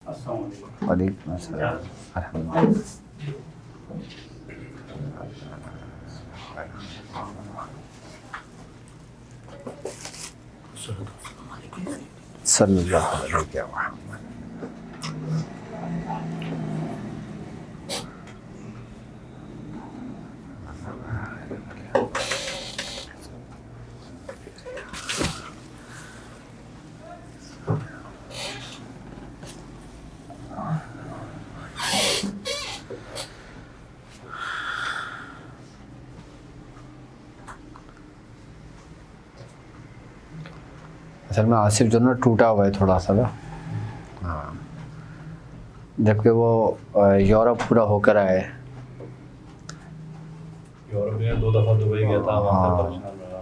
وعلیکم السلام الحمدللہ. صلی اللہ علیہ وسلم. اصل میں آصف جو نا ٹوٹا ہوا ہے تھوڑا سا نا. ہاں جبکہ وہ یورپ پورا ہو کر آئے. یورپ میں 2 دفعہ دبئی گیا تھا, وہاں سے پریشان رہا.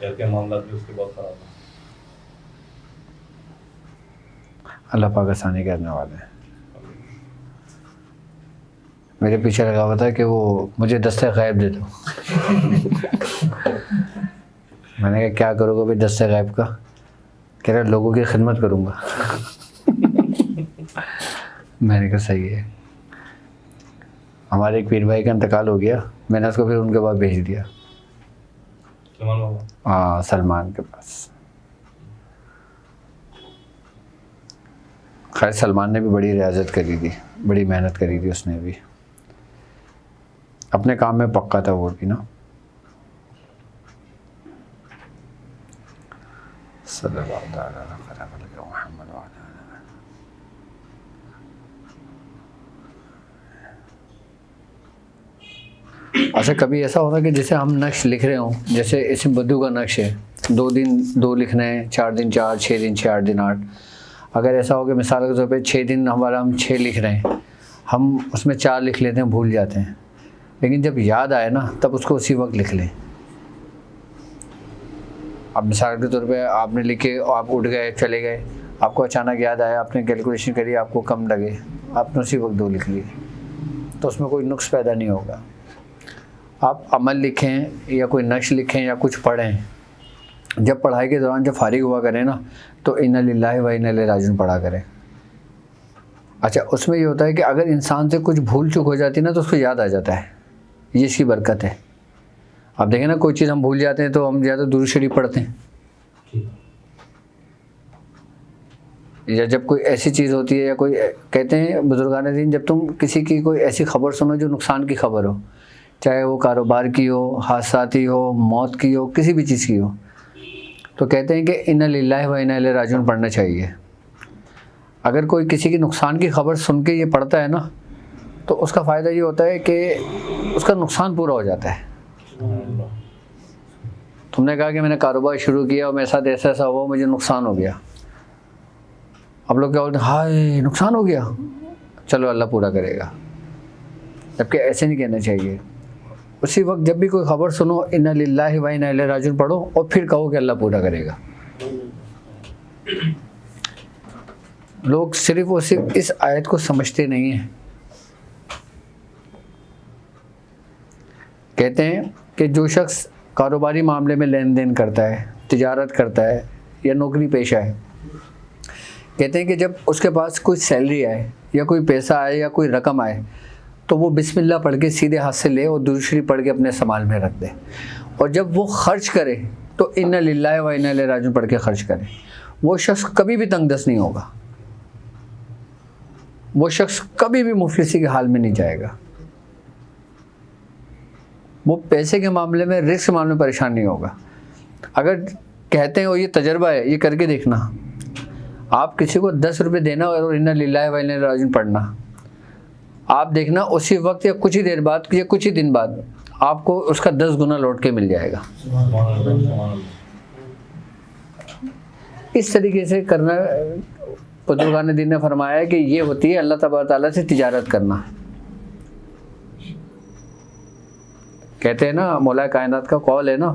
گھر کے معاملات بھی اس کے بہت خراب ہیں. اللہ پاک آسانی کرنے والے ہیں. میرے پیچھے لگا ہوا تھا کہ وہ مجھے دستِ غیب دے دو. میں نے کہا کیا کرو گا بھائی دستِ غیب کا؟ کہہ رہا لوگوں کی خدمت کروں گا. میں نے کہا صحیح ہے. ہمارے ایک پیر بھائی کا انتقال ہو گیا, میں نے اس کو پھر ان کے بعد بھیج دیا. سلمان بابا, ہاں سلمان کے پاس. خیر سلمان نے بھی بڑی ریاضت کری تھی, بڑی محنت کری تھی اس نے بھی. اپنے کام میں پکا تھا وہ بھی نا. صلی اللہ تعالیٰ علیہ محمد وعلیہ. اچھا کبھی ایسا ہوتا کہ جیسے ہم نقش لکھ رہے ہوں, جیسے اسم بدو کا نقش ہے, 2 دن 2 لکھنا ہے, 4 دن 4, 6 دن 6, 8 دن 8. اگر ایسا ہو کہ مثال کے طور پہ 6 دن ہمارا ہم 6 لکھ رہے ہیں, ہم اس میں 4 لکھ لیتے ہیں, بھول جاتے ہیں, لیکن جب یاد آئے نا تب اس کو اسی وقت لکھ لیں. اب مثال کے طور پہ آپ نے لکھے, آپ اٹھ گئے چلے گئے, آپ کو اچانک یاد آیا, آپ نے کیلکولیشن کری, آپ کو کم لگے, آپ نے اسی وقت 2 لکھ لیے, تو اس میں کوئی نقص پیدا نہیں ہوگا. آپ عمل لکھیں یا کوئی نقش لکھیں یا کچھ پڑھیں, جب پڑھائی کے دوران جب فارغ ہوا کریں نا تو انا للہ و انا الیہ راجعون پڑھا کریں. اچھا اس میں یہ ہوتا ہے کہ اگر انسان سے کچھ بھول چک ہو جاتی ہے نا تو اس کو یاد آ جاتا ہے, یہ اس کی برکت ہے. آپ دیکھیں نا کوئی چیز ہم بھول جاتے ہیں تو ہم زیادہ درود شریف پڑھتے ہیں, یا جب کوئی ایسی چیز ہوتی ہے یا کوئی کہتے ہیں بزرگان دین جب تم کسی کی کوئی ایسی خبر سنو جو نقصان کی خبر ہو, چاہے وہ کاروبار کی ہو, حادثاتی ہو, موت کی ہو, کسی بھی چیز کی ہو, تو کہتے ہیں کہ انا للہ و انا الیہ راجعون پڑھنا چاہیے. اگر کوئی کسی کی نقصان کی خبر سن کے یہ پڑھتا ہے نا تو اس کا فائدہ یہ ہوتا ہے کہ اس کا نقصان پورا ہو جاتا ہے. تم نے کہا کہ میں نے کاروبار شروع کیا اور میرے ساتھ ایسا ایسا ہوا, مجھے نقصان ہو گیا. اب لوگ کیا بولتے ہیں, ہائے نقصان ہو گیا, چلو اللہ پورا کرے گا. جبکہ ایسے نہیں کہنا چاہیے. اسی وقت جب بھی کوئی خبر سنو انا للہ و انا الیہ راجعون پڑھو اور پھر کہو کہ اللہ پورا کرے گا. لوگ صرف اور صرف اس آیت کو سمجھتے نہیں ہیں. کہتے ہیں کہ جو شخص کاروباری معاملے میں لین دین کرتا ہے, تجارت کرتا ہے یا نوکری پیشہ ہے, کہتے ہیں کہ جب اس کے پاس کوئی سیلری آئے یا کوئی پیسہ آئے یا کوئی رقم آئے تو وہ بسم اللہ پڑھ کے سیدھے ہاتھ سے لے اور درود شریف پڑھ کے اپنے سامان میں رکھ دے, اور جب وہ خرچ کرے تو انا للہ و انا الیہ راجعون پڑھ کے خرچ کرے. وہ شخص کبھی بھی تنگ دست نہیں ہوگا, وہ شخص کبھی بھی مفلسی کے حال میں نہیں جائے گا, وہ پیسے کے معاملے میں رزق کے معاملے میں پریشان نہیں ہوگا. اگر کہتے ہیں اور یہ تجربہ ہے, یہ کر کے دیکھنا, آپ کسی کو 10 روپے دینا اور انا للہ و انا الیہ راجعون پڑھنا, آپ دیکھنا اسی وقت یا کچھ ہی دیر بعد یا کچھ ہی دن بعد آپ کو اس کا 10 گنا لوٹ کے مل جائے گا. اس طریقے سے کرنا بزرگان دین نے فرمایا کہ یہ ہوتی ہے اللہ تبارک تعالیٰ سے تجارت کرنا. کہتے ہیں نا, مولا کائنات کا قول ہے نا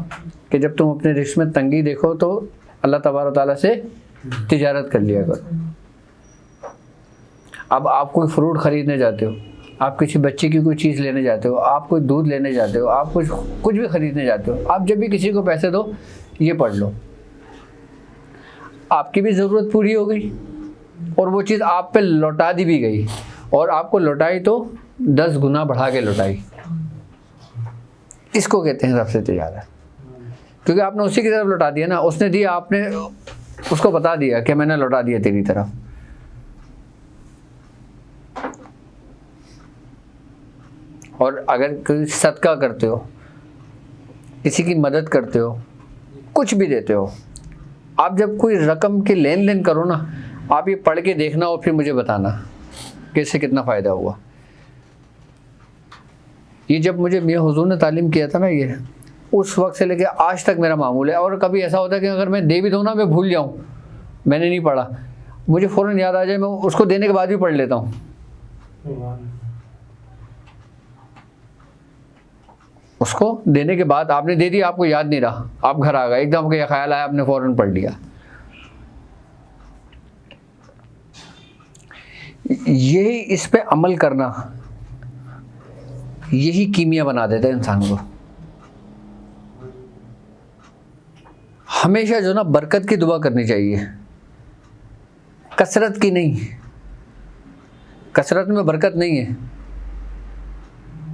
کہ جب تم اپنے رزق میں تنگی دیکھو تو اللہ تبارک تعالیٰ سے تجارت کر لیا کرو. اب آپ کوئی فروٹ خریدنے جاتے ہو, آپ کسی بچے کی کوئی چیز لینے جاتے ہو, آپ کوئی دودھ لینے جاتے ہو, آپ کچھ بھی خریدنے جاتے ہو, آپ جب بھی کسی کو پیسے دو یہ پڑھ لو, آپ کی بھی ضرورت پوری ہو گئی اور وہ چیز آپ پہ لوٹا دی بھی گئی، اور آپ کو لوٹائی تو 10 گنا بڑھا کے لوٹائی، اس کو کہتے ہیں رفع تجارت، کیونکہ آپ نے اسی کی طرف لوٹا دیا نا، اس نے دیا، آپ نے اس کو بتا دیا کہ میں نے لوٹا دیا تیری طرف۔ اور اگر کوئی صدقہ کرتے ہو، کسی کی مدد کرتے ہو، کچھ بھی دیتے ہو، آپ جب کوئی رقم کے لین دین کرو نا، آپ یہ پڑھ کے دیکھنا اور پھر مجھے بتانا کہ اس سے کتنا فائدہ ہوا۔ یہ جب مجھے میاں حضور نے تعلیم کیا تھا نا، یہ اس وقت سے لے کے آج تک میرا معمول ہے۔ اور کبھی ایسا ہوتا ہے کہ اگر میں دے بھی دوں نا، میں بھول جاؤں، میں نے نہیں پڑھا، مجھے فوراً یاد آ جائے، میں اس کو دینے کے بعد بھی پڑھ لیتا ہوں۔ اس کو دینے کے بعد آپ نے دے دیا، آپ کو یاد نہیں رہا، آپ گھر آ گئے، ایک دم یہ خیال آیا، آپ نے فوراً پڑھ لیا۔ یہی اس پہ عمل کرنا، یہی کیمیا بنا دیتا ہے انسان کو۔ ہمیشہ جو نا برکت کی دعا کرنی چاہیے، کثرت کی نہیں۔ کثرت میں برکت نہیں ہے،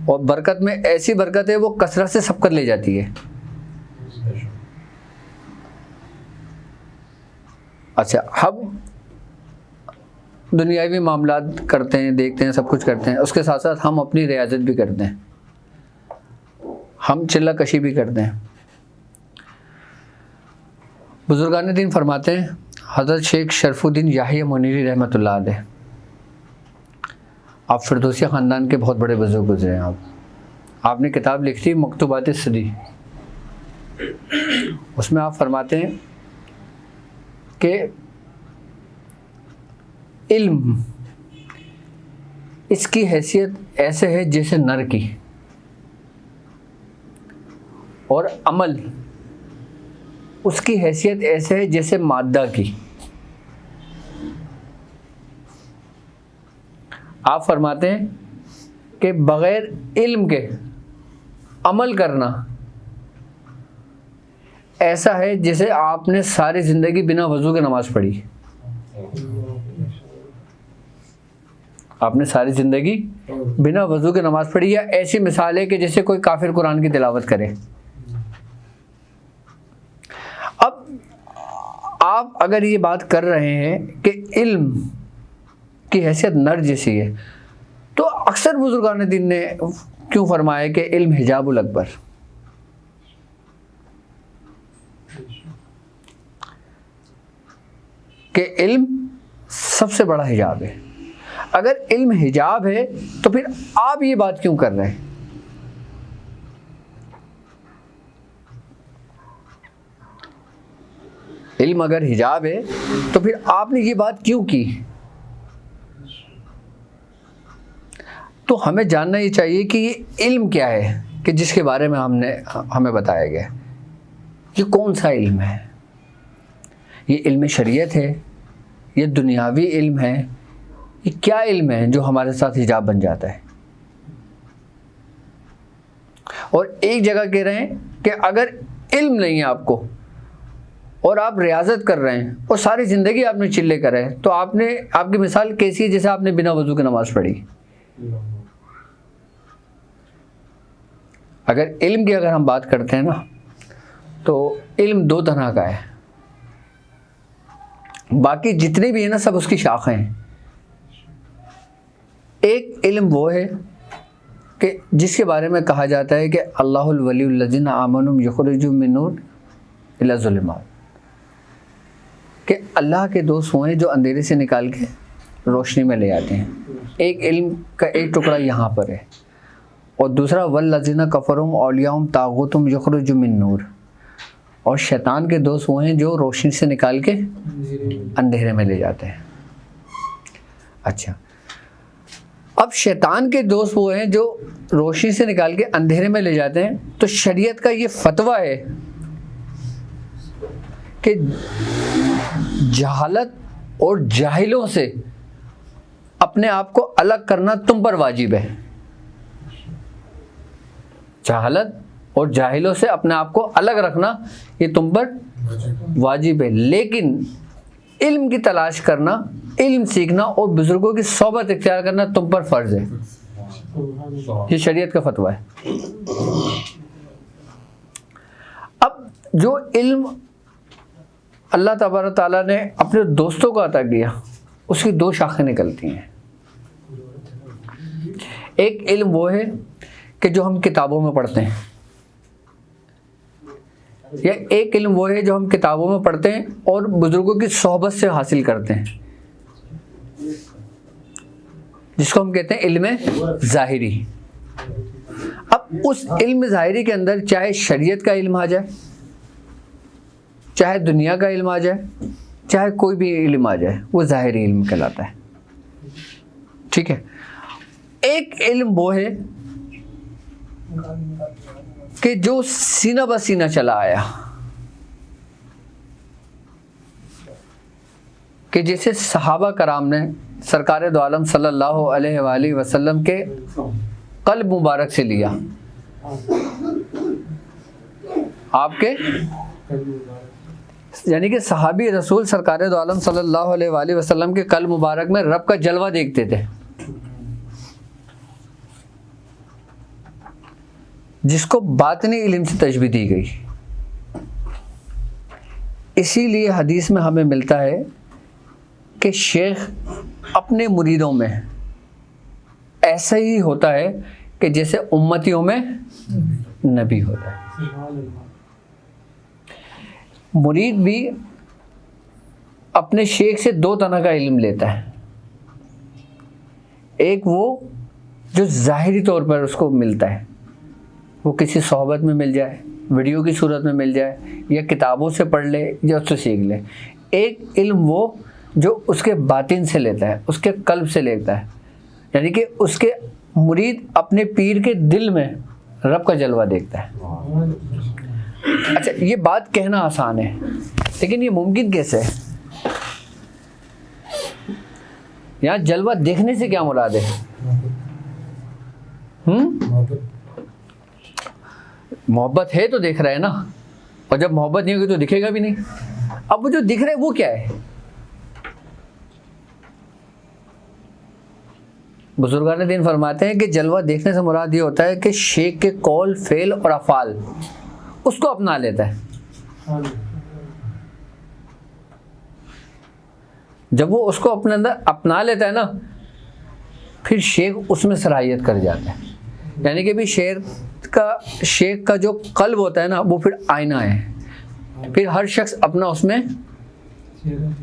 اور برکت میں ایسی برکت ہے وہ کثرت سے سبقت لے جاتی ہے۔ اچھا، ہم دنیاوی معاملات کرتے ہیں، دیکھتے ہیں، سب کچھ کرتے ہیں، اس کے ساتھ ساتھ ہم اپنی ریاضت بھی کرتے ہیں، ہم چلہ کشی بھی کرتے ہیں۔ بزرگان دین فرماتے ہیں، حضرت شیخ شرف الدین یحییٰ منیری رحمۃ اللہ علیہ، آپ فردوسیہ خاندان کے بہت بڑے بزرگ گزرے ہیں۔ آپ نے کتاب لکھی تھی مکتوبات صدی، اس میں آپ فرماتے ہیں کہ علم اس کی حیثیت ایسے ہے جیسے نر کی، اور عمل اس کی حیثیت ایسے ہے جیسے مادہ کی۔ آپ فرماتے ہیں کہ بغیر علم کے عمل کرنا ایسا ہے جیسے آپ نے ساری زندگی بنا وضو کے نماز پڑھی۔ آپ نے ساری زندگی بنا وضو کے نماز پڑھی، یا ایسی مثال ہے کہ جیسے کوئی کافر قرآن کی تلاوت کرے۔ اب آپ اگر یہ بات کر رہے ہیں کہ علم کی حیثیت نر جیسی ہے، تو اکثر بزرگان دین نے کیوں فرمایا کہ علم حجاب الاکبر؟ کہ علم سب سے بڑا حجاب ہے۔ اگر علم حجاب ہے تو پھر آپ یہ بات کیوں کر رہے ہیں؟ علم اگر حجاب ہے تو پھر آپ نے یہ بات کیوں کی؟ تو ہمیں جاننا یہ چاہیے کہ یہ علم کیا ہے کہ جس کے بارے میں ہمیں بتایا گیا، یہ کون سا علم ہے؟ یہ علم شریعت ہے، یہ دنیاوی علم ہے، یہ کیا علم ہے جو ہمارے ساتھ حجاب بن جاتا ہے؟ اور ایک جگہ کہہ رہے ہیں کہ اگر علم نہیں ہے آپ کو، اور آپ ریاضت کر رہے ہیں، اور ساری زندگی آپ نے چلے کرے، تو آپ کی مثال کیسی ہے؟ جیسے آپ نے بنا وضو کی نماز پڑھی۔ اگر علم کی ہم بات کرتے ہیں نا، تو علم دو طرح کا ہے، باقی جتنے بھی ہیں نا سب اس کی شاخیں ہیں۔ ایک علم وہ ہے کہ جس کے بارے میں کہا جاتا ہے کہ اللہ الولی الذین آمنوا یخرجون من النور الی الظلمات، کہ اللہ کے دوست وہ ہیں جو اندھیرے سے نکال کے روشنی میں لے آتے ہیں۔ ایک علم کا ایک ٹکڑا یہاں پر ہے، اور دوسرا والذین کفروا اولیاءہم طاغوت یخرجون من النور، اور شیطان کے دوست وہ ہیں جو روشنی سے نکال کے اندھیرے میں لے جاتے ہیں۔ اچھا، اب شیطان کے دوست وہ ہیں جو روشنی سے نکال کے اندھیرے میں لے جاتے ہیں، تو شریعت کا یہ فتویٰ ہے کہ جہالت اور جاہلوں سے اپنے آپ کو الگ کرنا تم پر واجب ہے۔ جہالت اور جاہلوں سے اپنے آپ کو الگ رکھنا یہ تم پر واجب ہے، لیکن علم کی تلاش کرنا، علم سیکھنا اور بزرگوں کی صحبت اختیار کرنا تم پر فرض ہے. یہ شریعت کا فتویٰ ہے. اب جو علم اللہ تبارک تعالیٰ نے اپنے دوستوں کو عطا کیا اس کی دو شاخیں نکلتی ہیں. ایک علم وہ ہے کہ جو ہم کتابوں میں پڑھتے ہیں، یا ایک علم وہ ہے جو ہم کتابوں میں پڑھتے ہیں اور بزرگوں کی صحبت سے حاصل کرتے ہیں، جس کو ہم کہتے ہیں علم ظاہری. اب اس علم ظاہری کے اندر چاہے شریعت کا علم آ جائے، چاہے دنیا کا علم آ جائے، چاہے کوئی بھی علم آ جائے، وہ ظاہری علم کہلاتا ہے. ٹھیک ہے. ایک علم وہ ہے کہ جو سینہ بہ سینہ چلا آیا، کہ جیسے صحابہ کرام نے سرکار دو عالم صلی اللہ علیہ وآلہ وسلم کے قلب مبارک سے لیا. آپ کے یعنی کہ صحابی رسول سرکار دو عالم صلی اللہ علیہ وآلہ وسلم کے قلب مبارک میں رب کا جلوہ دیکھتے تھے، جس کو باطنی علم سے تشبیہ دی گئی. اسی لیے حدیث میں ہمیں ملتا ہے کہ شیخ اپنے مریدوں میں ایسا ہی ہوتا ہے کہ جیسے امتیوں میں نبی ہوتا ہے. مرید بھی اپنے شیخ سے دو طرح کا علم لیتا ہے. ایک وہ جو ظاہری طور پر اس کو ملتا ہے، وہ کسی صحبت میں مل جائے، ویڈیو کی صورت میں مل جائے، یا کتابوں سے پڑھ لے یا اس سے سیکھ لے. ایک علم وہ جو اس کے باطن سے لیتا ہے، اس کے قلب سے لیتا ہے، یعنی کہ اس کے مرید اپنے پیر کے دل میں رب کا جلوہ دیکھتا ہے. اچھا، یہ بات کہنا آسان ہے، لیکن یہ ممکن کیسے ہے؟ یہاں جلوہ دیکھنے سے کیا مراد ہے؟ محبت ہے تو دیکھ رہا ہے نا، اور جب محبت نہیں ہوگی تو دکھے گا بھی نہیں. اب وہ جو دکھ رہا ہے وہ کیا ہے؟ بزرگان دین فرماتے ہیں کہ جلوہ دیکھنے سے مراد یہ ہوتا ہے کہ شیخ کے قول، فعل اور افعال اس کو اپنا لیتا ہے. جب وہ اس کو اپنے اندر اپنا لیتا ہے نا، پھر شیخ اس میں صلاحیت کر جاتا ہے. یعنی کہ بھی شیخ کا جو قلب ہوتا ہے نا، وہ پھر آئینہ ہے. پھر ہر شخص اپنا اس میں،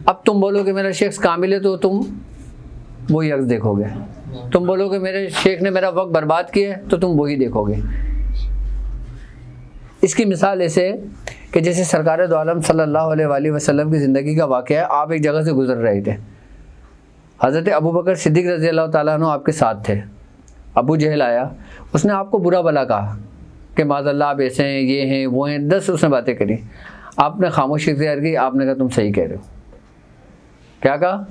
اب تم بولو کہ میرا شیخ کامل ہے تو تم وہی عکس دیکھو گے. تم بولو کہ میرے شیخ نے میرا وقت برباد کیا ہے تو تم وہی دیکھو گے. اس کی مثال ایسے کہ جیسے سرکار دو عالم صلی اللہ علیہ وآلہ وسلم کی زندگی کا واقعہ ہے. آپ ایک جگہ سے گزر رہے تھے، حضرت ابوبکر صدیق رضی اللہ تعالیٰ عنہ آپ کے ساتھ تھے. ابو جہل آیا، اس نے آپ کو برا بھلا کہا کہ معاذ اللہ آپ ایسے ہیں، یہ ہیں، وہ ہیں، 10 اس نے باتیں کری. آپ نے خاموشی اختیار کی. آپ نے کہا تم صحیح کہہ رہے ہو. کیا کہا؟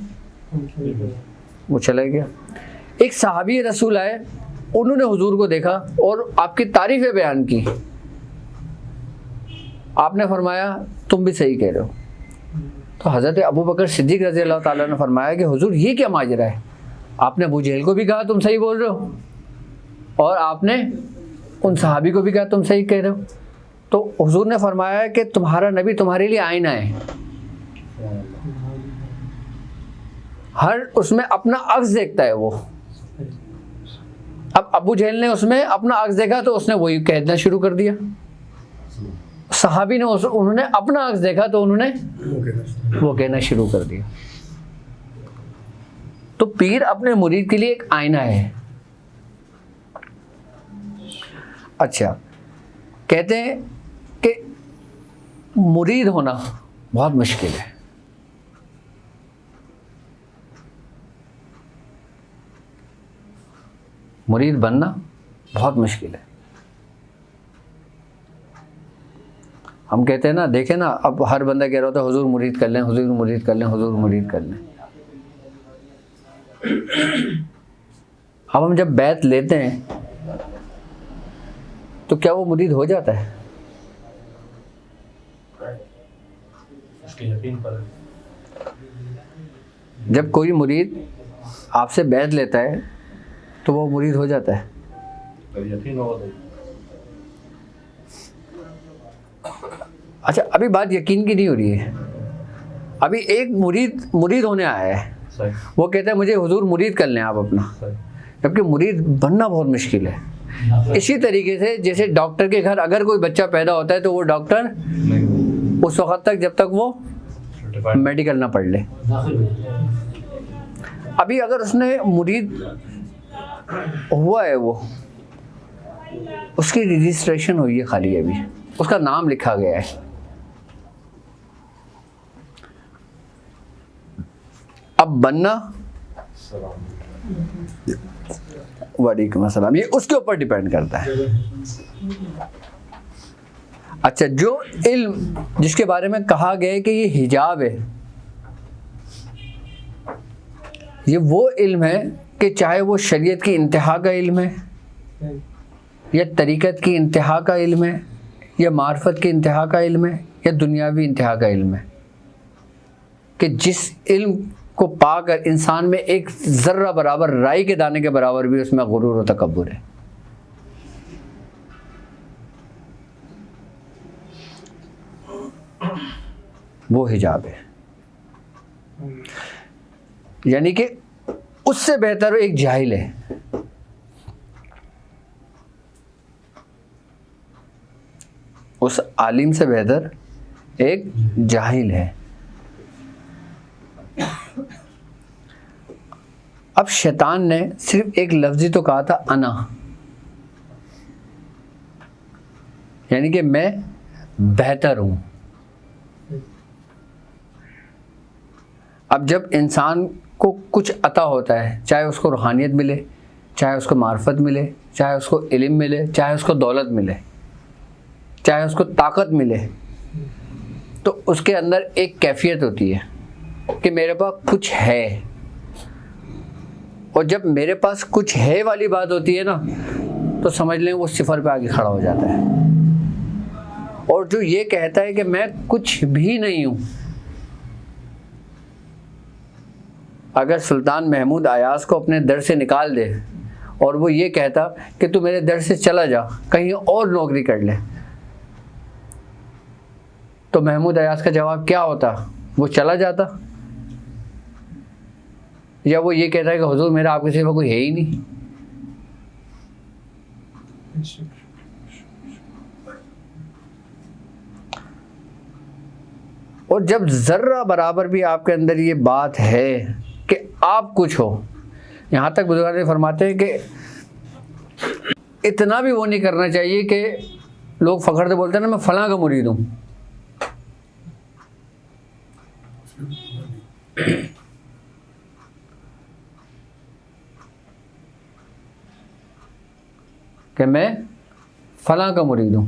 وہ چلا گیا. ایک صحابی رسول آئے، انہوں نے حضور کو دیکھا اور آپ کی تعریفیں بیان کی. آپ نے فرمایا تم بھی صحیح کہہ رہے ہو. تو حضرت ابوبکر صدیق رضی اللہ تعالیٰ نے فرمایا کہ حضور یہ کیا ماجرا ہے؟ آپ نے ابو جہل کو بھی کہا تم صحیح بول رہے ہو، اور آپ نے ان صحابی کو بھی کہا تم صحیح کہہ رہے ہو. تو حضور نے فرمایا کہ تمہارا نبی تمہارے لیے آئینہ ہے، ہر اس میں اپنا عکس دیکھتا ہے وہ. اب ابو جہل نے اس میں اپنا عکس دیکھا تو اس نے وہی کہنا شروع کر دیا. صحابی نے انہوں نے اپنا عکس دیکھا تو انہوں نے وہ کہنا شروع کر دیا. تو پیر اپنے مرید کے لیے ایک آئینہ ہے. اچھا، کہتے ہیں کہ مرید ہونا بہت مشکل ہے. مرید بننا بہت مشکل ہے. ہم کہتے ہیں نا، دیکھیں نا، اب ہر بندہ کہہ رہا ہوتا ہے حضور مرید کر لیں، حضور مرید کر لیں، حضور مرید کر لیں. اب ہم جب بیعت لیتے ہیں تو کیا وہ مرید ہو جاتا ہے؟ اس کے یقین پر ہے. جب کوئی مرید آپ سے بیعت لیتا ہے تو وہ مرید ہو جاتا ہے. یقین ہوگا تو. اچھا ابھی بات یقین کی نہیں ہو رہی ہے. ابھی ایک مرید ہونے آیا ہے, صحیح. وہ کہتا ہے مجھے حضور مرید کر لیں آپ اپنا, صحیح. جبکہ مرید بننا بہت مشکل ہے. اسی طریقے سے جیسے ڈاکٹر کے گھر اگر کوئی بچہ پیدا ہوتا ہے تو وہ ڈاکٹر نہیں. اس وقت تک جب تک وہ میڈیکل نہ پڑھ لے. ابھی اگر اس نے مرید ہوا ہے, وہ اس کی رجسٹریشن ہوئی ہے خالی, ابھی اس کا نام لکھا گیا ہے, اب بننا وعلیکم السلام یہ اس کے اوپر ڈیپینڈ کرتا ہے. اچھا جو علم جس کے بارے میں کہا گیا ہے کہ یہ حجاب ہے, یہ وہ علم ہے کہ چاہے وہ شریعت کی انتہا کا علم ہے یا طریقت کی انتہا کا علم ہے یا معرفت کی انتہا کا علم ہے یا دنیاوی انتہا کا علم ہے, کہ جس علم کو پا کر انسان میں ایک ذرہ برابر رائی کے دانے کے برابر بھی اس میں غرور و تکبر ہے. وہ حجاب ہے. یعنی کہ اس سے بہتر ایک جاہل ہے. اس عالم سے بہتر ایک جاہل ہے. اب شیطان نے صرف ایک لفظ ہی تو کہا تھا انا, یعنی کہ میں بہتر ہوں. اب جب انسان کو کچھ عطا ہوتا ہے, چاہے اس کو روحانیت ملے, چاہے اس کو معرفت ملے, چاہے اس کو علم ملے, چاہے اس کو دولت ملے, چاہے اس کو طاقت ملے, تو اس کے اندر ایک کیفیت ہوتی ہے کہ میرے پاس کچھ ہے. اور جب میرے پاس کچھ ہے والی بات ہوتی ہے نا, تو سمجھ لیں وہ صفر پہ آگے کھڑا ہو جاتا ہے. اور جو یہ کہتا ہے کہ میں کچھ بھی نہیں ہوں, اگر سلطان محمود ایاز کو اپنے در سے نکال دے اور وہ یہ کہتا کہ تو میرے در سے چلا جا, کہیں اور نوکری کر لے, تو محمود ایاز کا جواب کیا ہوتا؟ وہ چلا جاتا, یا وہ یہ کہتا ہے کہ حضور میرا آپ کے سوا کوئی ہے ہی نہیں. اور جب ذرہ برابر بھی آپ کے اندر یہ بات ہے کہ آپ کچھ ہو, یہاں تک بزرگان فرماتے ہیں کہ اتنا بھی وہ نہیں کرنا چاہیے کہ لوگ فخر سے بولتے ہیں نا میں فلاں کا مرید ہوں. کہ میں فلاں کا مرید ہوں.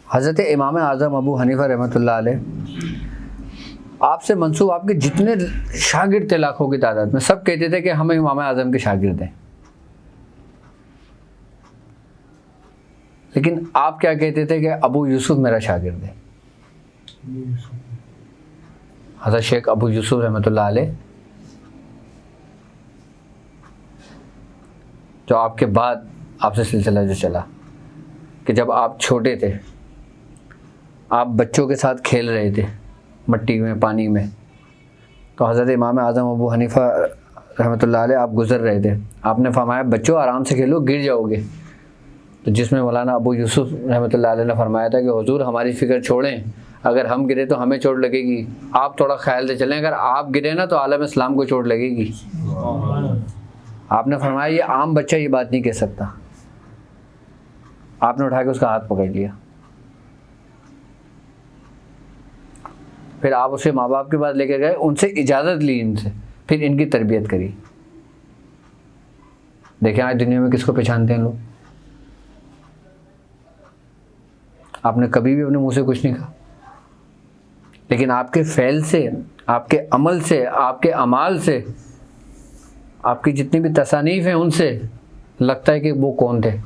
حضرت امام اعظم ابو حنیفہ رحمۃ اللہ علیہ, آپ سے منسوب آپ کے جتنے شاگرد تھے لاکھوں کی تعداد میں, سب کہتے تھے کہ ہم امام اعظم کے شاگرد ہیں. لیکن آپ کیا کہتے تھے کہ ابو یوسف میرا شاگرد ہے. حضرت شیخ ابو یوسف رحمۃ اللہ علیہ جو آپ کے بعد آپ سے سلسلہ جو چلا, کہ جب آپ چھوٹے تھے, آپ بچوں کے ساتھ کھیل رہے تھے مٹی میں, پانی میں, تو حضرت امام اعظم ابو حنیفہ رحمۃ اللہ علیہ آپ گزر رہے تھے, آپ نے فرمایا بچوں آرام سے کھیلو, گر جاؤ گے. تو جس میں مولانا ابو یوسف رحمۃ اللہ علیہ نے فرمایا تھا کہ حضور ہماری فکر چھوڑیں, اگر ہم گرے تو ہمیں چوٹ لگے گی, آپ تھوڑا خیال سے چلیں, اگر آپ گرے نا تو عالم اسلام کو چوٹ لگے گی. آپ نے فرمایا یہ عام بچہ یہ بات نہیں کہہ سکتا. آپ نے اٹھا کے اس کا ہاتھ پکڑ لیا, پھر آپ اسے ماں باپ کے پاس لے کے گئے, ان سے اجازت لی, ان سے پھر ان کی تربیت کری. دیکھیں آج دنیا میں کس کو پہچانتے ہیں لوگ. آپ نے کبھی بھی اپنے منہ سے کچھ نہیں کہا, لیکن آپ کے فعل سے, آپ کے عمل سے, آپ کے اعمال سے, آپ کی جتنی بھی تصانیف ہیں ان سے لگتا ہے کہ وہ کون تھے.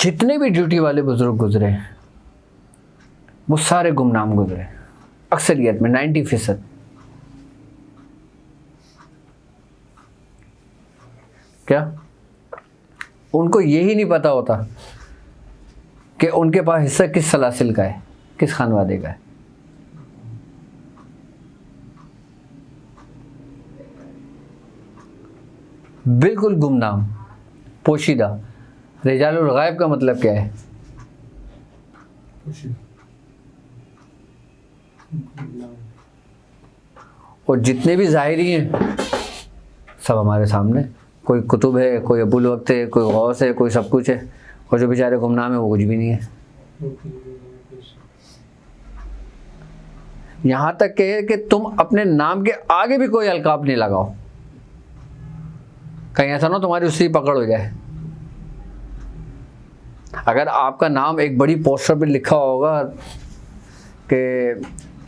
جتنے بھی ڈیوٹی والے بزرگ گزرے ہیں وہ سارے گمنام گزرے، اکثریت میں 90%۔ کیا ان کو یہی نہیں پتا ہوتا کہ ان کے پاس حصہ کس سلاسل کا ہے، کس خانوادے کا ہے۔ بالکل گمنام، پوشیدہ۔ رجال الغائب کا مطلب کیا ہے؟ اور جتنے بھی ظاہری ہیں سب ہمارے سامنے، کوئی کتب ہے، کوئی ابو الوقت ہے، کوئی غوث ہے، کوئی سب کچھ ہے، اور جو بیچارے گمنام ہیں وہ کچھ بھی نہیں ہے۔ یہاں تک کہ تم اپنے نام کے آگے بھی کوئی القاب نہیں لگاؤ، کہیں ایسا نہ تمہاری اسی پکڑ ہو جائے۔ اگر آپ کا نام ایک بڑی پوسٹر پہ لکھا ہوگا کہ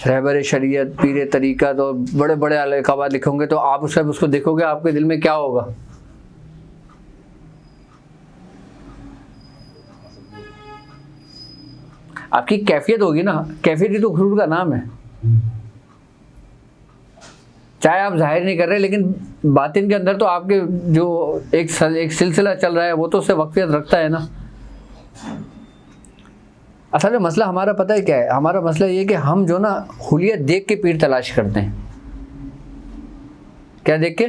رہبر شریعت، پیر طریقت، اور بڑے بڑے القابات لکھے ہوں گے، تو آپ اس کو دیکھو گے، آپ کے دل میں کیا ہوگا؟ آپ کی کیفیت ہوگی نا، کیفیت ہی تو حضور کا نام ہے۔ چاہے آپ ظاہر نہیں کر رہے، لیکن باطن کے اندر تو آپ کے جو ایک سلسلہ چل رہا ہے وہ تو اس سے وقفیت رکھتا ہے نا۔ اصل میں مسئلہ ہمارا پتہ ہے کیا ہے؟ ہمارا مسئلہ یہ کہ ہم جو نا حلیہ دیکھ کے پیر تلاش کرتے ہیں۔ کیا دیکھ کے؟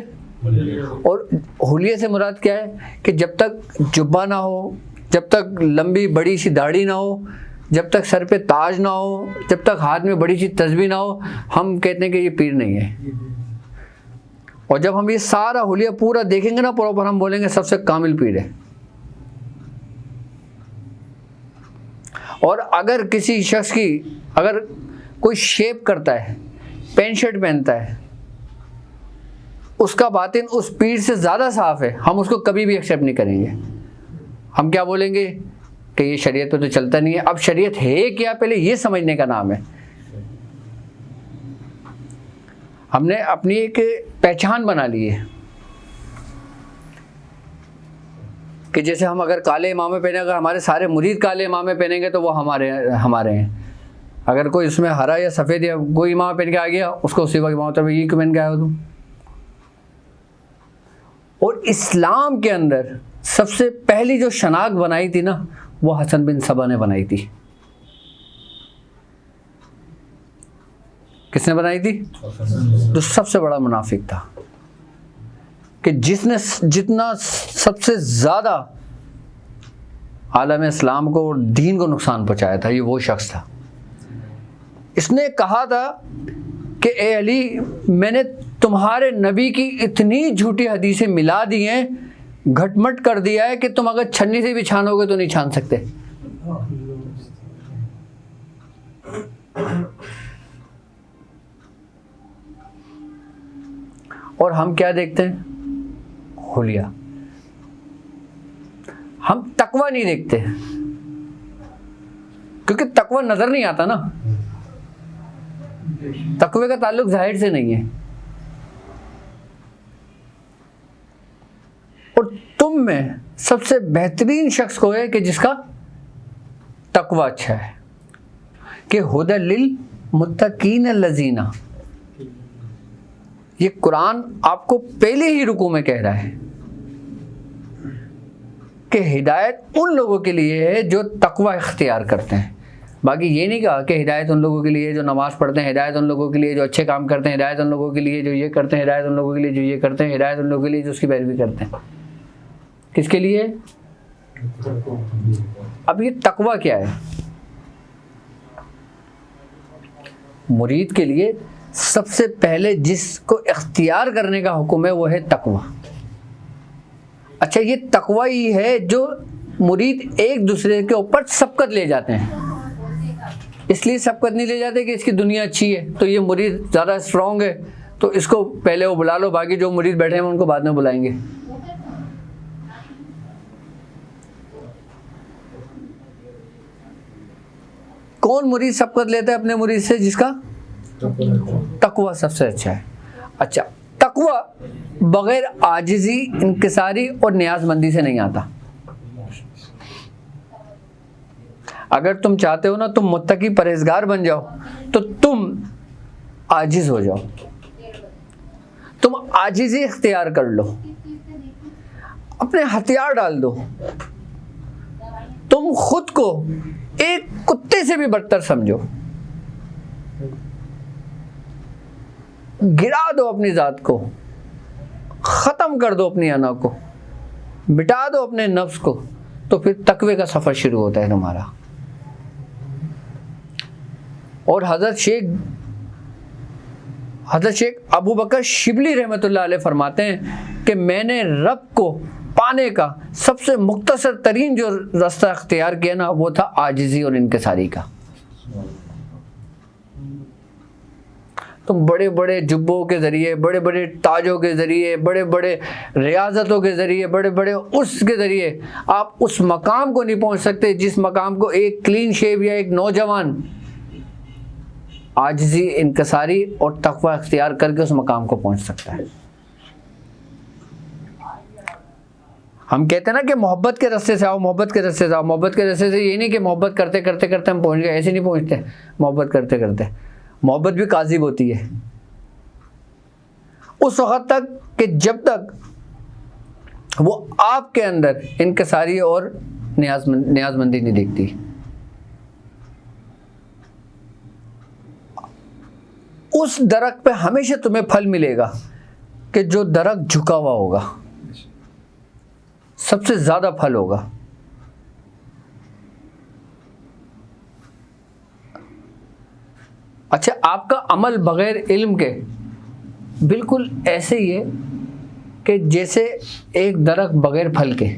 اور حلیہ سے مراد کیا ہے؟ کہ جب تک جبہ نہ ہو، جب تک لمبی بڑی سی داڑھی نہ ہو، جب تک سر پہ تاج نہ ہو، جب تک ہاتھ میں بڑی سی تسبیح نہ ہو، ہم کہتے ہیں کہ یہ پیر نہیں ہے۔ اور جب ہم یہ سارا حلیہ پورا دیکھیں گے نا پراپر، ہم بولیں گے سب سے کامل پیر ہے۔ اور اگر کسی شخص کی اگر کوئی شیپ کرتا ہے، پینٹ شرٹ پہنتا ہے، اس کا باطن اس پیر سے زیادہ صاف ہے، ہم اس کو کبھی بھی ایکسیپٹ نہیں کریں گے۔ ہم کیا بولیں گے کہ یہ شریعت پہ تو چلتا نہیں ہے۔ اب شریعت ہے کیا، پہلے یہ سمجھنے کا نام ہے۔ ہم نے اپنی ایک پہچان بنا لی ہے کہ جیسے ہم اگر کالے امامے پہنے، اگر ہمارے سارے مرید کالے امامے پہنیں گے تو وہ ہمارے ہیں۔ اگر کوئی اس میں ہرا یا سفید یا کوئی امامہ پہن کے آ گیا، اس کو اسی وقت امام ہوتا ہے، یہ کیوں پہن کے آیا ہو تم؟ اور اسلام کے اندر سب سے پہلی جو شناخت بنائی تھی نا، وہ حسن بن صبا نے بنائی تھی۔ کس نے بنائی تھی؟ جو سب سے بڑا منافق تھا، کہ جس نے جتنا سب سے زیادہ عالم اسلام کو اور دین کو نقصان پہنچایا تھا، یہ وہ شخص تھا۔ اس نے کہا تھا کہ اے علی، میں نے تمہارے نبی کی اتنی جھوٹی حدیثیں ملا دی ہیں، گھٹ مٹ کر دیا ہے کہ تم اگر چھنی سے بھی چھانو گے تو نہیں چھان سکتے۔ اور ہم کیا دیکھتے ہیں؟ حلیہ۔ ہم تقوی نہیں دیکھتے، کیونکہ تقوی نظر نہیں آتا نا۔ تقوی کا تعلق ظاہر سے نہیں ہے۔ اور تم میں سب سے بہترین شخص کو ہے کہ جس کا تقوی اچھا ہے، کہ ہدی للمتقین الذین، یہ قرآن آپ کو پہلے ہی رکوع میں کہہ رہا ہے کہ ہدایت ان لوگوں کے لیے ہے جو تقوی اختیار کرتے ہیں۔ باقی یہ نہیں کہا کہ ہدایت ان لوگوں کے لیے جو نماز پڑھتے ہیں، ہدایت ان لوگوں کے لیے جو اچھے کام کرتے ہیں، ہدایت ان لوگوں کے لیے جو یہ کرتے ہیں، ہدایت ان لوگوں کے لیے جو یہ کرتے ہیں، ہدایت ان لوگوں کے لیے جو اس کی پیروی کرتے ہیں۔ کس کے لیے؟ اب یہ تقوی کیا ہے؟ مرید کے لیے سب سے پہلے جس کو اختیار کرنے کا حکم ہے وہ ہے تقوی۔ اچھا، یہ تقوی ہی ہے جو مرید ایک دوسرے کے اوپر سبقت لے جاتے ہیں۔ اس لیے سبقت نہیں لے جاتے کہ اس کی دنیا اچھی ہے تو یہ مرید زیادہ اسٹرانگ ہے تو اس کو پہلے وہ بلا لو، باقی جو مرید بیٹھے ہیں ان کو بعد میں بلائیں گے۔ کون مرید سبقت لیتا ہے اپنے مرید سے؟ جس کا تقوی سب سے اچھا ہے۔ اچھا، تقوی بغیر عاجزی، انکساری اور نیاز مندی سے نہیں آتا۔ اگر تم چاہتے ہو نا تم متقی پرہیزگار بن جاؤ تو تم عاجز ہو جاؤ، تم عاجزی اختیار کر لو، اپنے ہتھیار ڈال دو، تم خود کو ایک کتے سے بھی بدتر سمجھو، گرا دو اپنی ذات کو، ختم کر دو اپنی انا کو، مٹا دو اپنے نفس کو، تو پھر تقوی کا سفر شروع ہوتا ہے تمہارا۔ اور حضرت شیخ ابو بکر شبلی رحمۃ اللہ علیہ فرماتے ہیں کہ میں نے رب کو پانے کا سب سے مختصر ترین جو راستہ اختیار کیا نا وہ تھا عاجزی اور انکساری کا۔ تم بڑے بڑے جبوں کے ذریعے، بڑے بڑے تاجوں کے ذریعے، بڑے بڑے ریاضتوں کے ذریعے، بڑے بڑے اس کے ذریعے آپ اس مقام کو نہیں پہنچ سکتے جس مقام کو ایک کلین شیو یا ایک نوجوان عاجزی، انکساری اور تقوی اختیار کر کے اس مقام کو پہنچ سکتا ہے۔ ہم کہتے ہیں نا کہ محبت کے راستے سے آؤ، محبت کے راستے سے آؤ، محبت کے راستے سے یہ نہیں کہ محبت کرتے کرتے کرتے ہم پہنچ گئے، ایسے نہیں پہنچتے۔ محبت کرتے کرتے محبت بھی کاذب ہوتی ہے اس وقت تک کہ جب تک وہ آپ کے اندر انکساری اور نیاز مندی نہیں دیکھتی۔ اس درخت پہ ہمیشہ تمہیں پھل ملے گا کہ جو درخت جھکا ہوا ہوگا، سب سے زیادہ پھل ہوگا۔ اچھا، آپ کا عمل بغیر علم کے بالکل ایسے ہی ہے کہ جیسے ایک درخت بغیر پھل کے۔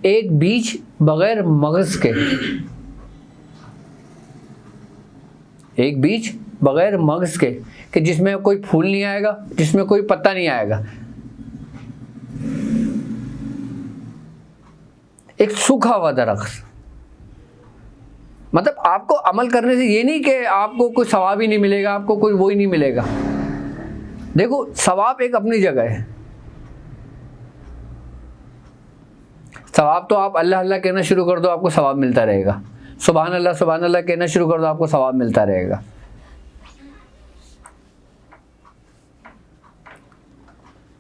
ایک بیج بغیر مغز کے، ایک بیج بغیر مغز کے، کہ جس میں کوئی پھول نہیں آئے گا، جس میں کوئی پتا نہیں آئے گا، ایک سوکھا ہوا درخت۔ مطلب آپ کو عمل کرنے سے یہ نہیں کہ آپ کو کوئی ثواب ہی نہیں ملے گا، آپ کو کوئی وہی نہیں ملے گا۔ دیکھو، ثواب ایک اپنی جگہ ہے، ثواب تو آپ اللہ اللہ کہنا شروع کر دو آپ کو ثواب ملتا رہے گا، سبحان اللہ کہنا شروع کر دو آپ کو ثواب ملتا رہے گا۔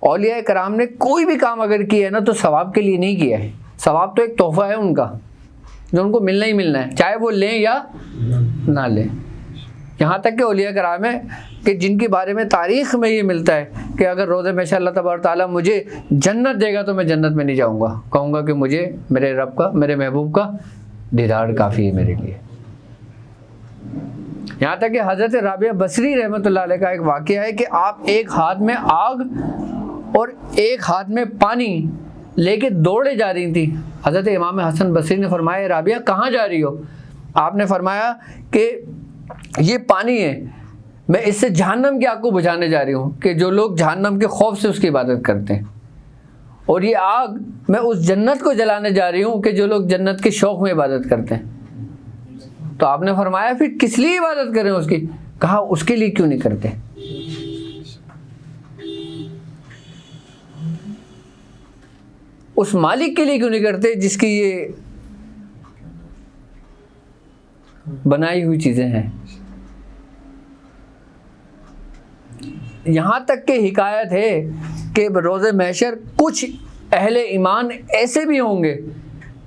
اولیاء کرام نے کوئی بھی کام اگر کیا ہے نا تو ثواب کے لیے نہیں کیا ہے، ثواب تو ایک تحفہ ہے ان کا جو ان کو ملنا ہی ملنا ہے، چاہے وہ لیں یا نہ لیں۔ یہاں تک کہ اولیاء کرام ہے کہ جن کے بارے میں تاریخ میں یہ ملتا ہے کہ اگر روز میں اللہ تبارک تعالیٰ مجھے جنت دے گا تو میں جنت میں نہیں جاؤں گا، کہوں گا کہ مجھے میرے رب کا، میرے محبوب کا دیدار کافی ہے میرے لیے۔ یہاں تک کہ حضرت رابعہ بصری رحمۃ اللہ علیہ کا ایک واقعہ ہے کہ آپ ایک ہاتھ میں آگ اور ایک ہاتھ میں پانی لے کے دوڑے جا رہی تھی۔ حضرت امام حسن بصری نے فرمایا، رابعہ کہاں جا رہی ہو؟ آپ نے فرمایا کہ یہ پانی ہے، میں اس سے جہنم کی آگ کو بجھانے جا رہی ہوں کہ جو لوگ جہنم کے خوف سے اس کی عبادت کرتے ہیں، اور یہ آگ میں اس جنت کو جلانے جا رہی ہوں کہ جو لوگ جنت کے شوق میں عبادت کرتے ہیں۔ تو آپ نے فرمایا پھر کس لیے عبادت کریں اس کی؟ کہا اس کے لیے کیوں نہیں کرتے؟ اس مالک کے لیے کیوں نہیں کرتے جس کی یہ بنائی ہوئی چیزیں ہیں؟ یہاں تک کہ حکایت ہے کہ روز محشر کچھ اہل ایمان ایسے بھی ہوں گے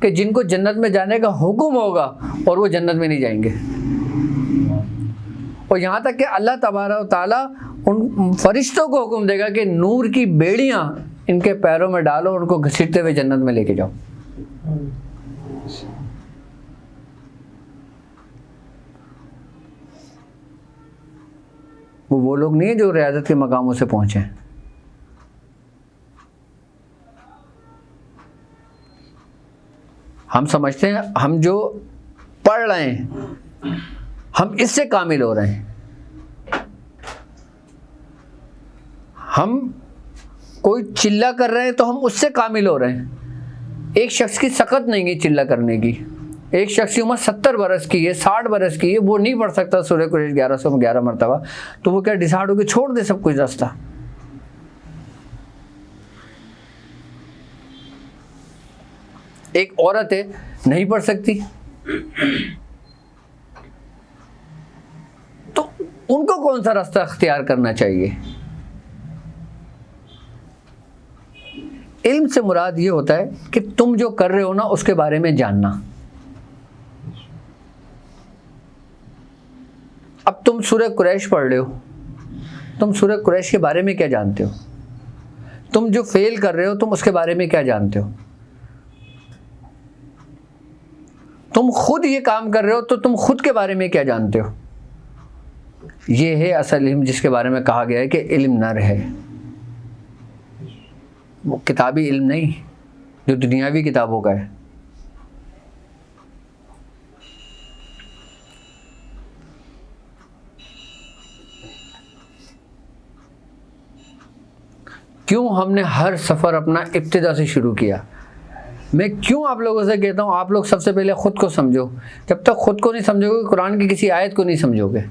کہ جن کو جنت میں جانے کا حکم ہوگا اور وہ جنت میں نہیں جائیں گے، اور یہاں تک کہ اللہ تبارک و تعالیٰ ان فرشتوں کو حکم دے گا کہ نور کی بیڑیاں ان کے پیروں میں ڈالو، ان کو گھسیٹتے ہوئے جنت میں لے کے جاؤ۔ وہ لوگ نہیں ہیں جو ریاضت کے مقاموں سے پہنچے ہیں۔ ہم سمجھتے ہیں ہم جو پڑھ رہے ہیں ہم اس سے کامل ہو رہے ہیں، ہم کوئی چلہ کر رہے ہیں تو ہم اس سے کامل ہو رہے ہیں۔ ایک شخص کی سکت نہیں ہے چلہ کرنے کی، ایک شخص کی عمر 70 برس کی ہے، 60 برس کی ہے، وہ نہیں پڑھ سکتا سورہ قریش 1111 مرتبہ، تو وہ کیا ڈیسائیڈ ہو کے چھوڑ دے سب کچھ راستہ؟ ایک عورت ہے نہیں پڑھ سکتی، تو ان کو کون سا راستہ اختیار کرنا چاہیے؟ علم سے مراد یہ ہوتا ہے کہ تم جو کر رہے ہو نا اس کے بارے میں جاننا. اب تم سورہ قریش پڑھ رہے ہو، تم سورہ قریش کے بارے میں کیا جانتے ہو؟ تم جو فیل کر رہے ہو تم اس کے بارے میں کیا جانتے ہو؟ تم خود یہ کام کر رہے ہو تو تم خود کے بارے میں کیا جانتے ہو؟ یہ ہے اصل علم جس کے بارے میں کہا گیا ہے کہ علم نر ہے. وہ کتابی علم نہیں جو دنیاوی کتابوں کا ہے. کیوں ہم نے ہر سفر اپنا ابتدا سے شروع کیا؟ میں کیوں آپ لوگوں سے کہتا ہوں آپ لوگ سب سے پہلے خود کو سمجھو. جب تک خود کو نہیں سمجھو گے قرآن کی کسی آیت کو نہیں سمجھو گے.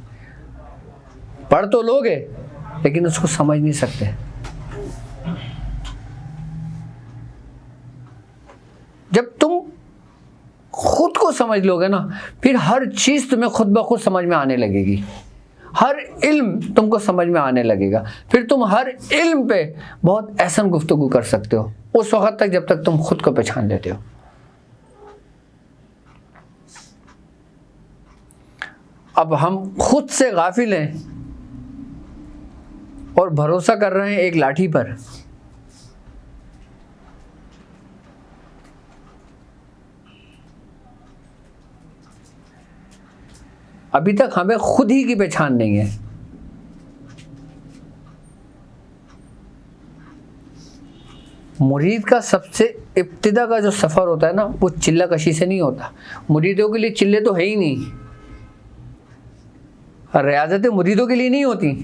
پڑھ تو لوگے لیکن اس کو سمجھ نہیں سکتے. جب تم خود کو سمجھ لو گے نا پھر ہر چیز تمہیں خود بخود سمجھ میں آنے لگے گی. ہر علم تم کو سمجھ میں آنے لگے گا. پھر تم ہر علم پہ بہت احسن گفتگو کر سکتے ہو اس وقت تک جب تک تم خود کو پہچان لیتے ہو. اب ہم خود سے غافل ہیں اور بھروسہ کر رہے ہیں ایک لاٹھی پر. ابھی تک ہمیں خود ہی کی پہچان نہیں ہے. مرید کا سب سے ابتدا کا جو سفر ہوتا ہے نا وہ چلہ کشی سے نہیں ہوتا. مریدوں کے لیے چلے تو ہے ہی نہیں. ریاضتیں مریدوں کے لیے نہیں ہوتی،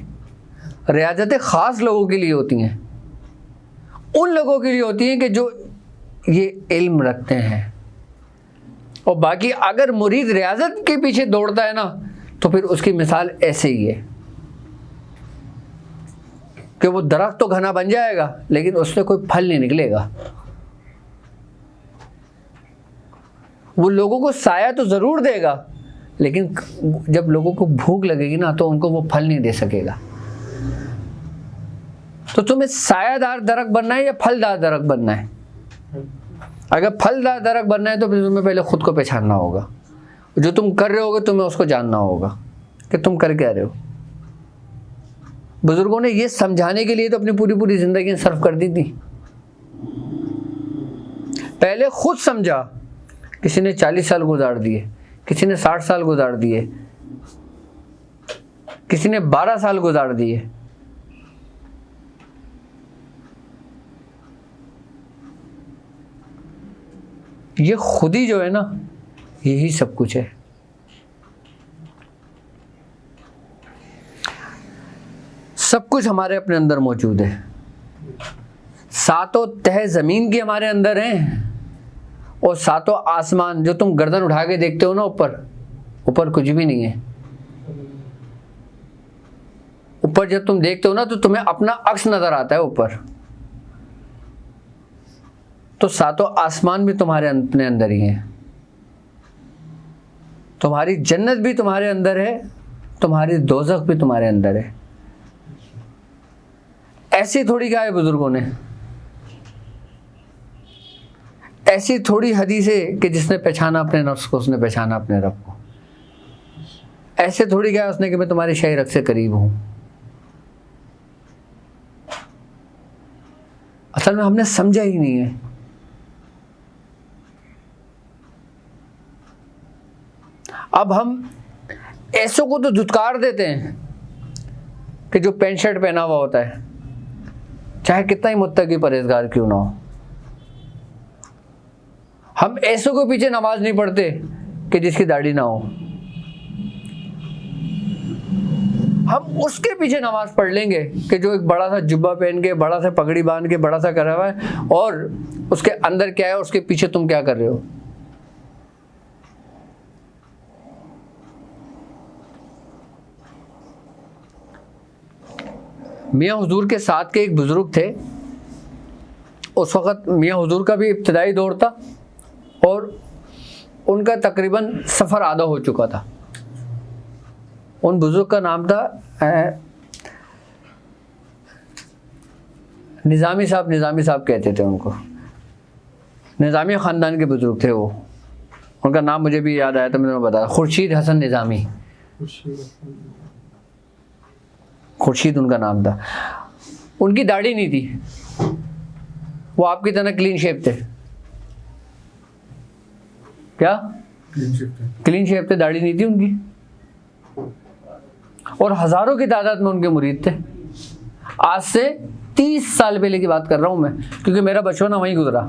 ریاضتیں خاص لوگوں کے لیے ہوتی ہیں. ان لوگوں کے لیے ہوتی ہیں کہ جو یہ علم رکھتے ہیں. اور باقی اگر مرید ریاضت کے پیچھے دوڑتا ہے نا تو پھر اس کی مثال ایسے ہی ہے کہ وہ درخت تو گھنا بن جائے گا لیکن اس سے کوئی پھل نہیں نکلے گا. وہ لوگوں کو سایہ تو ضرور دے گا لیکن جب لوگوں کو بھوک لگے گی نا تو ان کو وہ پھل نہیں دے سکے گا. تو تمہیں سایہ دار درخت بننا ہے یا پھل دار درخت بننا ہے؟ اگر پھل دار درخت بننا ہے تو پھر تمہیں پہلے خود کو پہچاننا ہوگا. جو تم کر رہے ہوگے تمہیں اس کو جاننا ہوگا کہ تم کر کیا رہے ہو. بزرگوں نے یہ سمجھانے کے لیے تو اپنی پوری زندگی صرف کر دی تھی. پہلے خود سمجھا. کسی نے 40 سال گزار دیے، کسی نے 60 سال گزار دیے، کسی نے 12 سال گزار دیے. یہ خودی جو ہے نا یہی سب کچھ ہے. سب کچھ ہمارے اپنے اندر موجود ہے. ساتوں تہ زمین کی ہمارے اندر ہیں اور ساتوں آسمان جو تم گردن اٹھا کے دیکھتے ہو نا اوپر کچھ بھی نہیں ہے. اوپر جب تم دیکھتے ہو نا تو تمہیں اپنا عکس نظر آتا ہے اوپر. تو ساتوں آسمان بھی تمہارے اپنے اندر ہی ہیں. تمہاری جنت بھی تمہارے اندر ہے، تمہاری دوزخ بھی تمہارے اندر ہے. ایسی تھوڑی کہا ہے بزرگوں نے، ایسی تھوڑی حدیث ہے کہ جس نے پہچانا اپنے نفس کو اس نے پہچانا اپنے رب کو. ایسے تھوڑی کہا اس نے کہ میں تمہارے شہ رگ سے قریب ہوں. اصل میں ہم نے سمجھا ہی نہیں ہے. اب ہم ایسوں کو تو دھتکار دیتے ہیں کہ جو پینٹ شرٹ پہنا ہوا ہوتا ہے چاہے کتنا ہی متقی پرہیزگار کیوں نہ ہو. ہم ایسوں کو پیچھے نماز نہیں پڑھتے کہ جس کی داڑھی نہ ہو. ہم اس کے پیچھے نماز پڑھ لیں گے کہ جو ایک بڑا سا جبہ پہن کے، بڑا سا پگڑی باندھ کے، بڑا سا کرا ہوا ہے اور اس کے اندر کیا ہے اور اس کے پیچھے تم کیا کر رہے ہو. میاں حضور کے ساتھ کے ایک بزرگ تھے. اس وقت میاں حضور کا بھی ابتدائی دور تھا اور ان کا تقریباً سفر آدھا ہو چکا تھا. ان بزرگ کا نام تھا نظامی صاحب کہتے تھے ان کو. نظامی خاندان کے بزرگ تھے وہ. ان کا نام مجھے بھی یاد آیا تو میں نے بتایا, خورشید حسن نظامی. خورشید ان کا نام تھا. ان کی داڑھی نہیں تھی, وہ آپ کی طرح کلین شیپ تھے. کیا کلین شیپ تھے, داڑھی نہیں تھی ان کی. اور ہزاروں کی تعداد میں ان کے مرید تھے. آج سے 30 سال پہلے کی بات کر رہا ہوں میں, کیونکہ میرا بچپنا وہیں گزرا.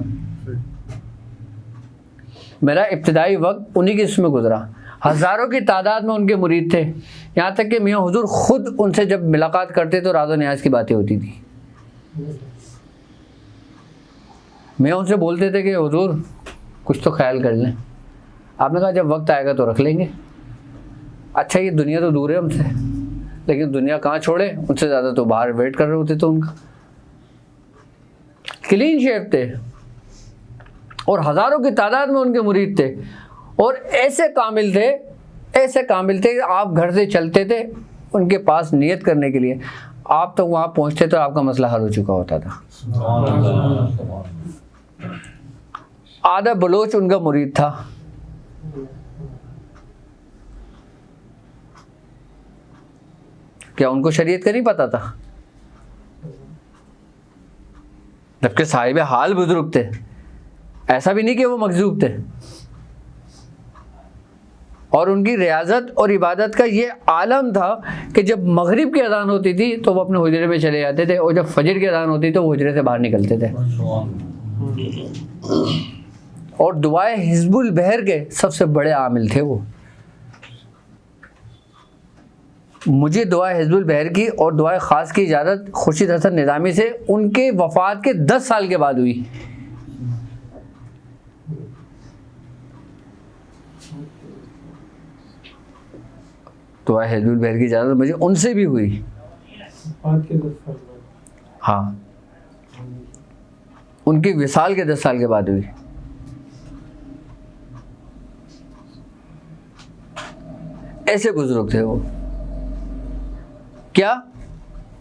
میرا ابتدائی وقت انہی کے اس میں گزرا. ہزاروں کی تعداد میں ان کے مرید تھے. یہاں تک کہ میاں حضور خود ان سے جب ملاقات کرتے تو راز و نیاز کی باتیں ہوتی تھی. میاں ان سے بولتے تھے کہ حضور کچھ تو خیال کر لیں. آپ نے کہا جب وقت آئے گا تو رکھ لیں گے. اچھا یہ دنیا تو دور ہے ہم سے, لیکن دنیا کہاں چھوڑے, ان سے زیادہ تو باہر ویٹ کر رہے ہوتے. تو ان کا کلین شیپ تھے اور ہزاروں کی تعداد میں ان کے مرید تھے. اور ایسے کامل تھے کہ آپ گھر سے چلتے تھے ان کے پاس نیت کرنے کے لیے, آپ تو وہاں پہنچتے تو آپ کا مسئلہ حل ہو چکا ہوتا تھا. آدھا بلوچ ان کا مرید تھا. کیا ان کو شریعت کا نہیں پتا تھا؟ جبکہ صاحب حال بزرگ تھے. ایسا بھی نہیں کہ وہ مجذوب تھے. اور ان کی ریاضت اور عبادت کا یہ عالم تھا کہ جب مغرب کی اذان ہوتی تھی تو وہ اپنے حجرے میں چلے جاتے تھے, اور جب فجر کی اذان ہوتی تو وہ حجرے سے باہر نکلتے تھے. اور دعائے حزب البحر کے سب سے بڑے عامل تھے وہ. مجھے دعائے حزب البحر کی اور دعائے خاص کی اجازت خورشید حسن نظامی سے ان کے وفات کے 10 سال کے بعد ہوئی. دعائے حزب البحر کی اجازت مجھے ان سے بھی ہوئی. ہاں, ان کی وصال کے 10 سال کے بعد ہوئی. ایسے بزرگ تھے وہ. کیا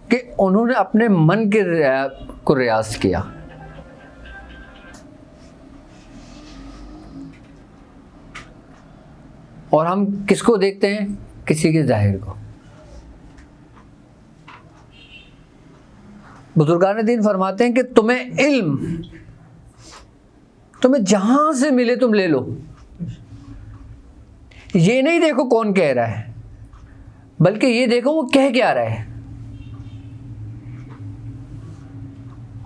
کہ انہوں نے اپنے من کے کو ریاض کیا. اور ہم کس کو دیکھتے ہیں؟ کسی کے ظاہر کو. بزرگان دین فرماتے ہیں کہ تمہیں علم تمہیں جہاں سے ملے تم لے لو. یہ نہیں دیکھو کون کہہ رہا ہے, بلکہ یہ دیکھو وہ کہہ کیا رہا ہے.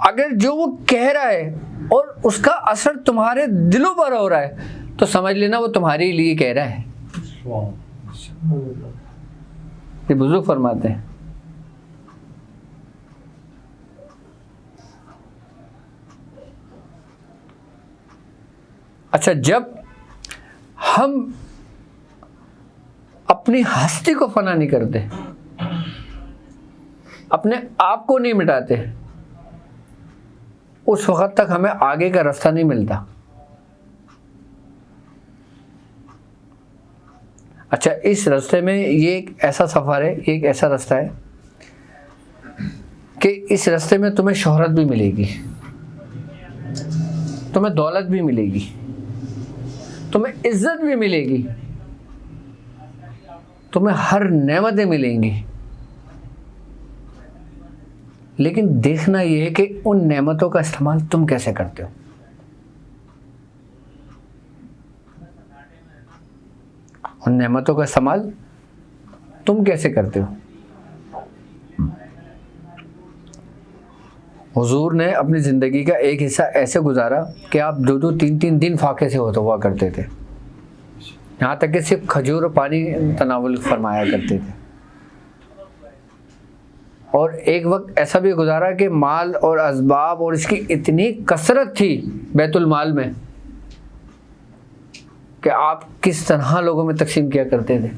اگر جو وہ کہہ رہا ہے اور اس کا اثر تمہارے دلوں پر ہو رہا ہے تو سمجھ لینا وہ تمہارے لیے کہہ رہا ہے. یہ بزرگ فرماتے ہیں. اچھا, جب ہم اپنی ہستی کو فنا نہیں کرتے, اپنے آپ کو نہیں مٹاتے, اس وقت تک ہمیں آگے کا راستہ نہیں ملتا. اچھا, اس راستے میں یہ ایک ایسا سفر ہے, ایک ایسا راستہ ہے کہ اس راستے میں تمہیں شہرت بھی ملے گی, تمہیں دولت بھی ملے گی, تمہیں عزت بھی ملے گی, تمہیں ہر نعمتیں ملیں گی. لیکن دیکھنا یہ ہے کہ ان نعمتوں کا استعمال تم کیسے کرتے ہو. ان نعمتوں کا استعمال تم کیسے کرتے ہو. حضور نے اپنی زندگی کا ایک حصہ ایسے گزارا کہ آپ 2-2 3-3 دن فاقے سے ہوتا ہوا کرتے تھے, یہاں تک کہ صرف کھجور اور پانی تناول فرمایا کرتے تھے. اور ایک وقت ایسا بھی گزارا کہ مال اور اسباب اور اس کی اتنی کثرت تھی بیت المال میں کہ آپ کس طرح لوگوں میں تقسیم کیا کرتے تھے.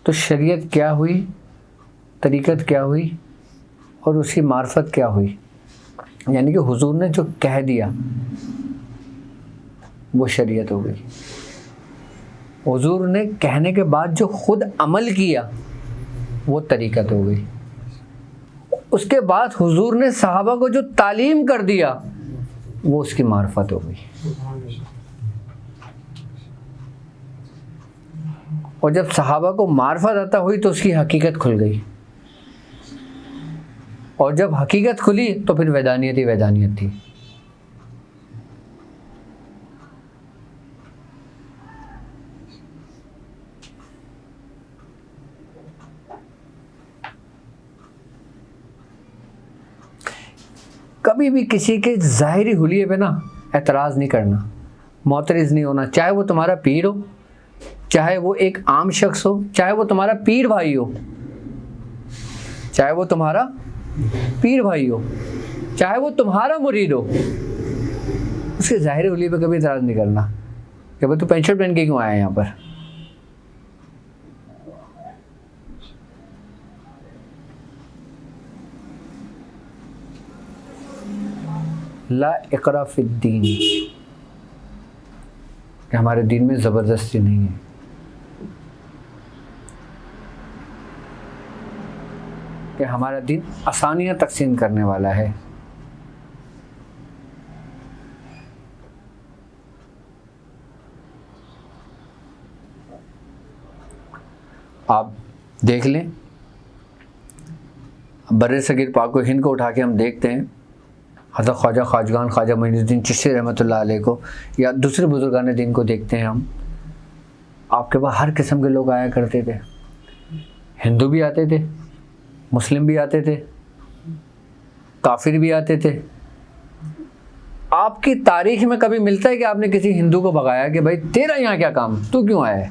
تو شریعت کیا ہوئی, طریقت کیا ہوئی, اور اس کی معرفت کیا ہوئی. یعنی کہ حضور نے جو کہہ دیا وہ شریعت ہو گئی. حضور نے کہنے کے بعد جو خود عمل کیا وہ طریقت ہو گئی. اس کے بعد حضور نے صحابہ کو جو تعلیم کر دیا وہ اس کی معرفت ہو گئی. اور جب صحابہ کو معرفت عطا ہوئی تو اس کی حقیقت کھل گئی, اور جب حقیقت کھلی تو پھر وحدانیت ہی وحدانیت تھی. کبھی بھی کسی کے ظاہری حلیے پہ نا اعتراض نہیں کرنا, معترض نہیں ہونا, چاہے وہ تمہارا پیر ہو, چاہے وہ ایک عام شخص ہو, چاہے وہ تمہارا پیر بھائی ہو, چاہے وہ تمہارا پیر بھائی ہو, چاہے وہ تمہارا مرید ہو, اس کے ظاہری حلیے پہ کبھی اعتراض نہیں کرنا کہ بھائی تو پینٹ شرٹ پہن کے کیوں آیا یہاں پر. لا اقرا فی الدین, کہ ہمارے دین میں زبردستی نہیں ہے. کہ ہمارا دین آسانیاں تقسیم کرنے والا ہے. آپ دیکھ لیں, بر صغیر پاک و ہند کو اٹھا کے ہم دیکھتے ہیں, حضرت خواجہ خواجگان خواجہ معین الدین چشتی رحمۃ اللہ علیہ کو یا دوسرے بزرگان دین کو دیکھتے ہیں ہم, آپ کے پاس ہر قسم کے لوگ آیا کرتے تھے. ہندو بھی آتے تھے, مسلم بھی آتے تھے, کافر بھی آتے تھے. آپ کی تاریخ میں کبھی ملتا ہے کہ آپ نے کسی ہندو کو بھگایا کہ بھائی تیرا یہاں کیا کام, تو کیوں آیا ہے؟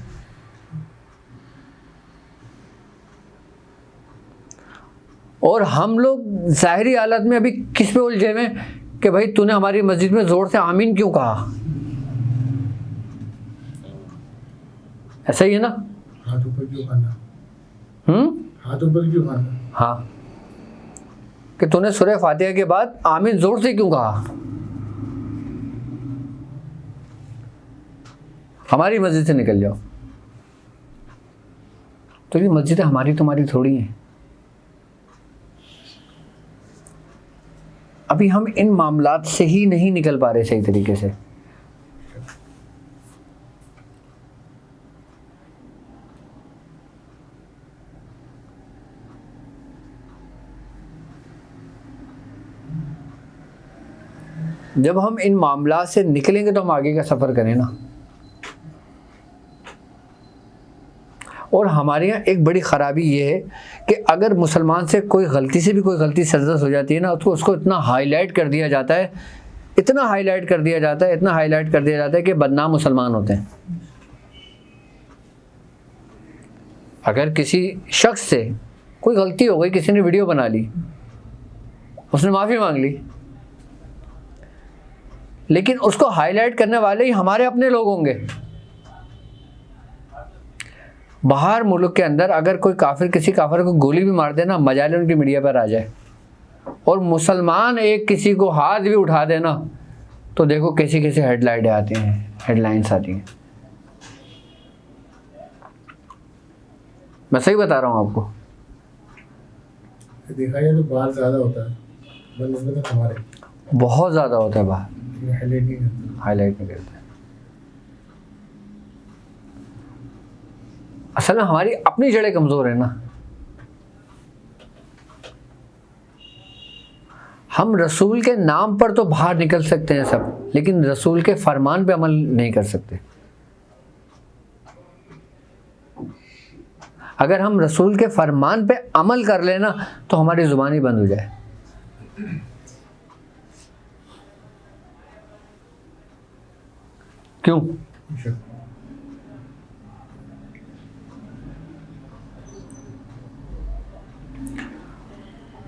اور ہم لوگ ظاہری حالت میں ابھی کس پہ الجھے ہوئے کہ بھائی تو نے ہماری مسجد میں زور سے آمین کیوں کہا؟ ایسا ہی ہے نا, ہاتھ اوپر کیوں مارنا, ہاتھ اوپر کیوں مارنا, ہاں, کہ تو نے سورہ فاتحہ کے بعد آمین زور سے کیوں کہا؟ ہماری مسجد سے نکل جاؤ. تو یہ مسجد ہماری تمہاری تھوڑی ہیں. ابھی ہم ان معاملات سے ہی نہیں نکل پا رہے صحیح طریقے سے. جب ہم ان معاملات سے نکلیں گے تو ہم آگے کا سفر کریں نا. اور ہمارے یہاں ایک بڑی خرابی یہ ہے کہ اگر مسلمان سے کوئی غلطی سے بھی کوئی غلطی سرزد ہو جاتی ہے نا تو اس کو اتنا ہائی لائٹ کر دیا جاتا ہے, اتنا ہائی لائٹ کر دیا جاتا ہے, اتنا ہائی لائٹ کر دیا جاتا ہے کہ بدنام مسلمان ہوتے ہیں. اگر کسی شخص سے کوئی غلطی ہو گئی, کسی نے ویڈیو بنا لی, اس نے معافی مانگ لی, لیکن اس کو ہائی لائٹ کرنے والے ہی ہمارے اپنے لوگ ہوں گے. باہر ملک کے اندر اگر کوئی کافر کسی کافر کو گولی بھی مار دے نا, مجال ان کی میڈیا پر آ جائے, اور مسلمان ایک کسی کو ہاتھ بھی اٹھا دے نا تو دیکھو کیسی کیسی ہیڈ لائٹیں آتی ہیں, ہیڈ لائنس آتی ہیں. میں صحیح بتا رہا ہوں آپ کو. دیکھا جائے تو باہر زیادہ ہوتا ہے بنسبت ہمارے, بہت زیادہ ہوتا ہے باہر, ہائی لائٹ نہیں کرتا. ہائی لائٹ نہیں کرتا ہے. اصل میں ہماری اپنی جڑیں کمزور ہیں نا. ہم رسول کے نام پر تو باہر نکل سکتے ہیں سب, لیکن رسول کے فرمان پہ عمل نہیں کر سکتے. اگر ہم رسول کے فرمان پہ عمل کر لیں نا تو ہماری زبان ہی بند ہو جائے. کیوں؟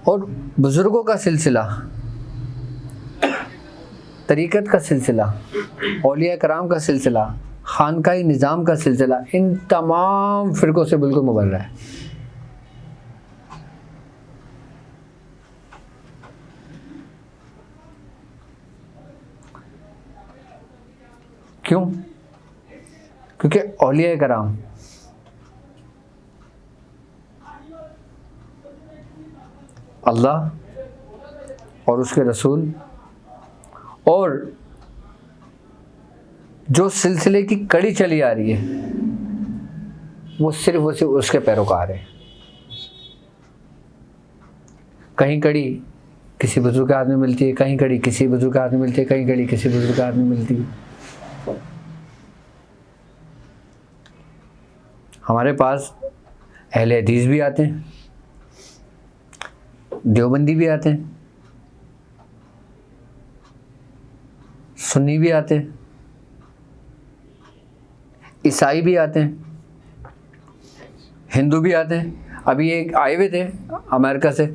اور بزرگوں کا سلسلہ, طریقت کا سلسلہ, اولیاء کرام کا سلسلہ, خانقاہی نظام کا سلسلہ ان تمام فرقوں سے بالکل مبرہ ہے. کیوں؟ کیونکہ اولیاء کرام اللہ اور اس کے رسول اور جو سلسلے کی کڑی چلی آ رہی ہے وہ صرف اس کے پیروکار ہیں. کہیں کڑی کسی بزرگ کے ہاتھ میں ملتی ہے, کہیں کڑی کسی بزرگ کے ہاتھ میں ملتی ہے, کہیں کڑی کسی بزرگ کے ہاتھ میں ملتی ہے. ہمارے پاس اہل حدیث بھی آتے ہیں, دیوبندی بھی آتے ہیں, سنی بھی آتے ہیں, عیسائی بھی آتے ہیں, ہندو بھی آتے ہیں. ابھی ایک آئے ہوئے تھے امریکہ سے,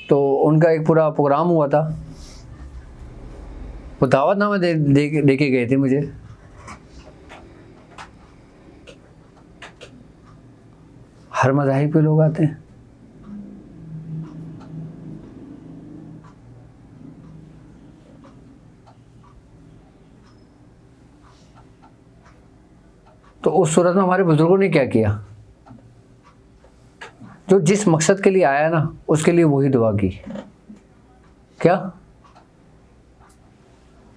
تو ان کا ایک پورا پروگرام ہوا تھا, وہ دعوت نامہ دے کے گئے تھے مجھے. ہر مذاہب کے لوگ آتے ہیں. تو اس صورت میں ہمارے بزرگوں نے کیا کیا؟ جو جس مقصد کے لیے آیا نا اس کے لیے وہی دعا کی. کیا؟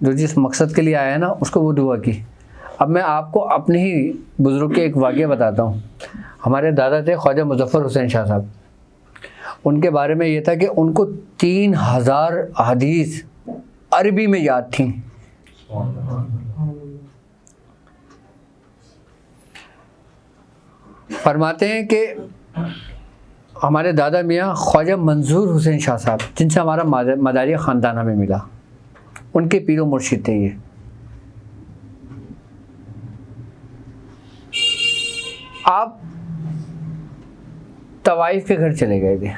جو جس مقصد کے لیے آیا نا اس کو وہ دعا کی. اب میں آپ کو اپنے ہی بزرگ کے ایک واقعہ بتاتا ہوں. ہمارے دادا تھے خواجہ مظفر حسین شاہ صاحب. ان کے بارے میں یہ تھا کہ ان کو 3000 احادیث عربی میں یاد تھیں. فرماتے ہیں کہ ہمارے دادا میاں خواجہ منظور حسین شاہ صاحب, جن سے ہمارا مداری خاندان ہمیں ملا, ان کے پیر و مرشد تھے یہ. آپ طوائف کے گھر چلے گئے تھے.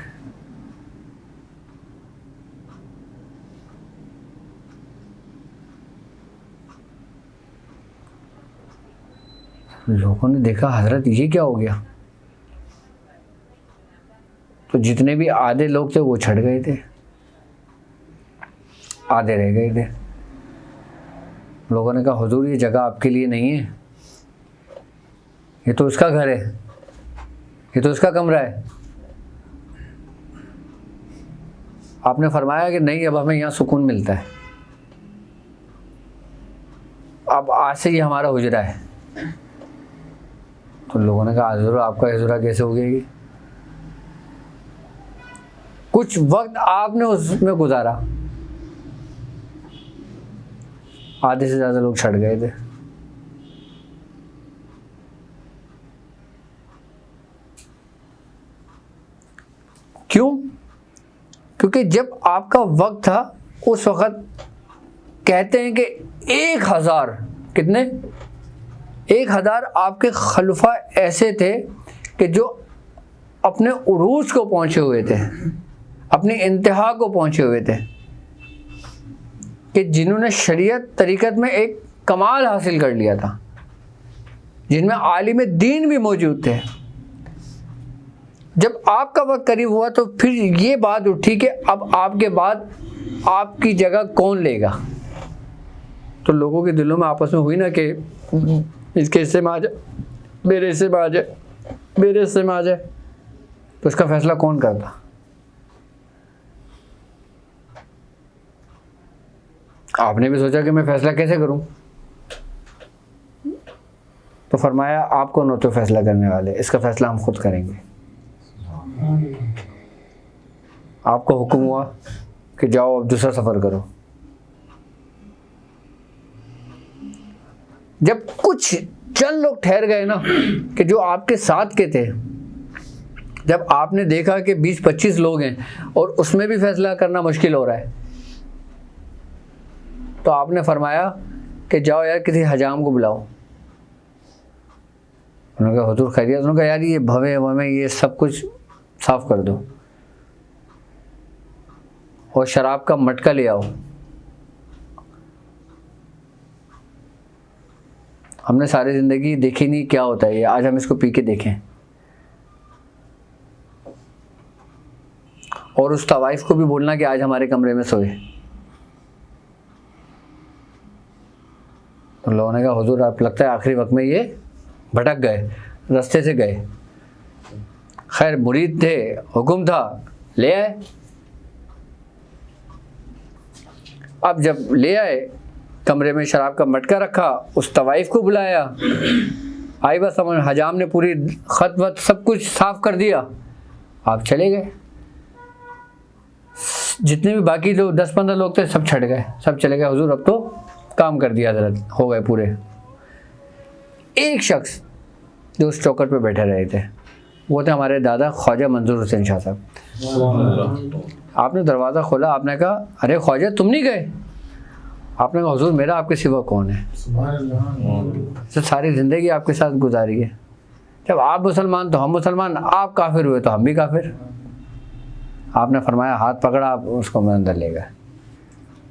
لوگوں نے دیکھا حضرت یہ کیا ہو گیا, تو جتنے بھی آدھے لوگ تھے وہ چھٹ گئے تھے, آدھے رہ گئے تھے. لوگوں نے کہا حضور یہ جگہ آپ کے لیے نہیں ہے, یہ تو اس کا گھر ہے, یہ تو اس کا کمرہ ہے. آپ نے فرمایا کہ نہیں, اب ہمیں یہاں سکون ملتا ہے, اب آج سے یہ ہمارا حجرہ ہے. تو لوگوں نے کہا حضور آپ کا حجرہ کیسے ہو گیا؟ کچھ وقت آپ نے اس میں گزارا, آدھے سے زیادہ لوگ چھٹ گئے تھے. کیوں؟ کیونکہ جب آپ کا وقت تھا اس وقت کہتے ہیں کہ 1000 کتنے 1000 آپ کے خلفاء ایسے تھے کہ جو اپنے عروج کو پہنچے ہوئے تھے, اپنی انتہا کو پہنچے ہوئے تھے, کہ جنہوں نے شریعت طریقت میں ایک کمال حاصل کر لیا تھا, جن میں عالم دین بھی موجود تھے. جب آپ کا وقت قریب ہوا تو پھر یہ بات اٹھی کہ اب آپ کے بعد آپ کی جگہ کون لے گا. تو لوگوں کے دلوں میں آپس میں ہوئی نا کہ اس کے حصے میں آ جائے, میرے حصے میں آ جائے, میرے حصے میں آ جائے. تو اس کا فیصلہ کون کرتا؟ آپ نے بھی سوچا کہ میں فیصلہ کیسے کروں, تو فرمایا آپ کو نہ تو فیصلہ کرنے والے, اس کا فیصلہ ہم خود کریں گے. آپ کو حکم ہوا کہ جاؤ اب دوسرا سفر کرو. جب کچھ چند لوگ ٹھہر گئے نا کہ جو آپ کے ساتھ کے تھے, جب آپ نے دیکھا کہ 20-25 لوگ ہیں اور اس میں بھی فیصلہ کرنا مشکل ہو رہا ہے, تو آپ نے فرمایا کہ جاؤ یار کسی حجام کو بلاؤ. انہوں نے کہا حضور خیریت؟ انہوں نے کہا یار یہ بھویں وویں یہ سب کچھ صاف کر دو اور شراب کا مٹکا لے آؤ. ہم نے ساری زندگی دیکھی نہیں کیا ہوتا ہے یہ, آج ہم اس کو پی کے دیکھیں. اور اس طوائف کو بھی بولنا کہ آج ہمارے کمرے میں سوئے. تو لوگوں نے کہا حضور آپ لگتا ہے آخری وقت میں یہ بھٹک گئے, رستے سے گئے. خیر مرید تھے, حکم تھا, لے آئے. اب جب لے آئے کمرے میں شراب کا مٹکا رکھا, اس طوائف کو بلایا, آئی بس سمجھ, حجام نے پوری خط وط سب کچھ صاف کر دیا, آپ چلے گئے. جتنے بھی باقی لوگ 10-15 لوگ تھے سب چھٹ گئے, سب چلے گئے. حضور اب تو کام کر دیا حضرت, ہو گئے پورے. ایک شخص جو اس چوکٹ پہ بیٹھے رہے تھے وہ تھے ہمارے دادا خواجہ منظور حسین شاہ صاحب. آپ نے دروازہ کھولا, آپ نے کہا ارے خواجہ تم نہیں گئے؟ آپ نے کہا حضور میرا آپ کے سوا کون ہے, ساری زندگی آپ کے ساتھ گزاری ہے. جب آپ مسلمان تو ہم مسلمان, آپ کافر ہوئے تو ہم بھی کافر. آپ نے فرمایا ہاتھ پکڑا, آپ اس کو اندر لے گئے.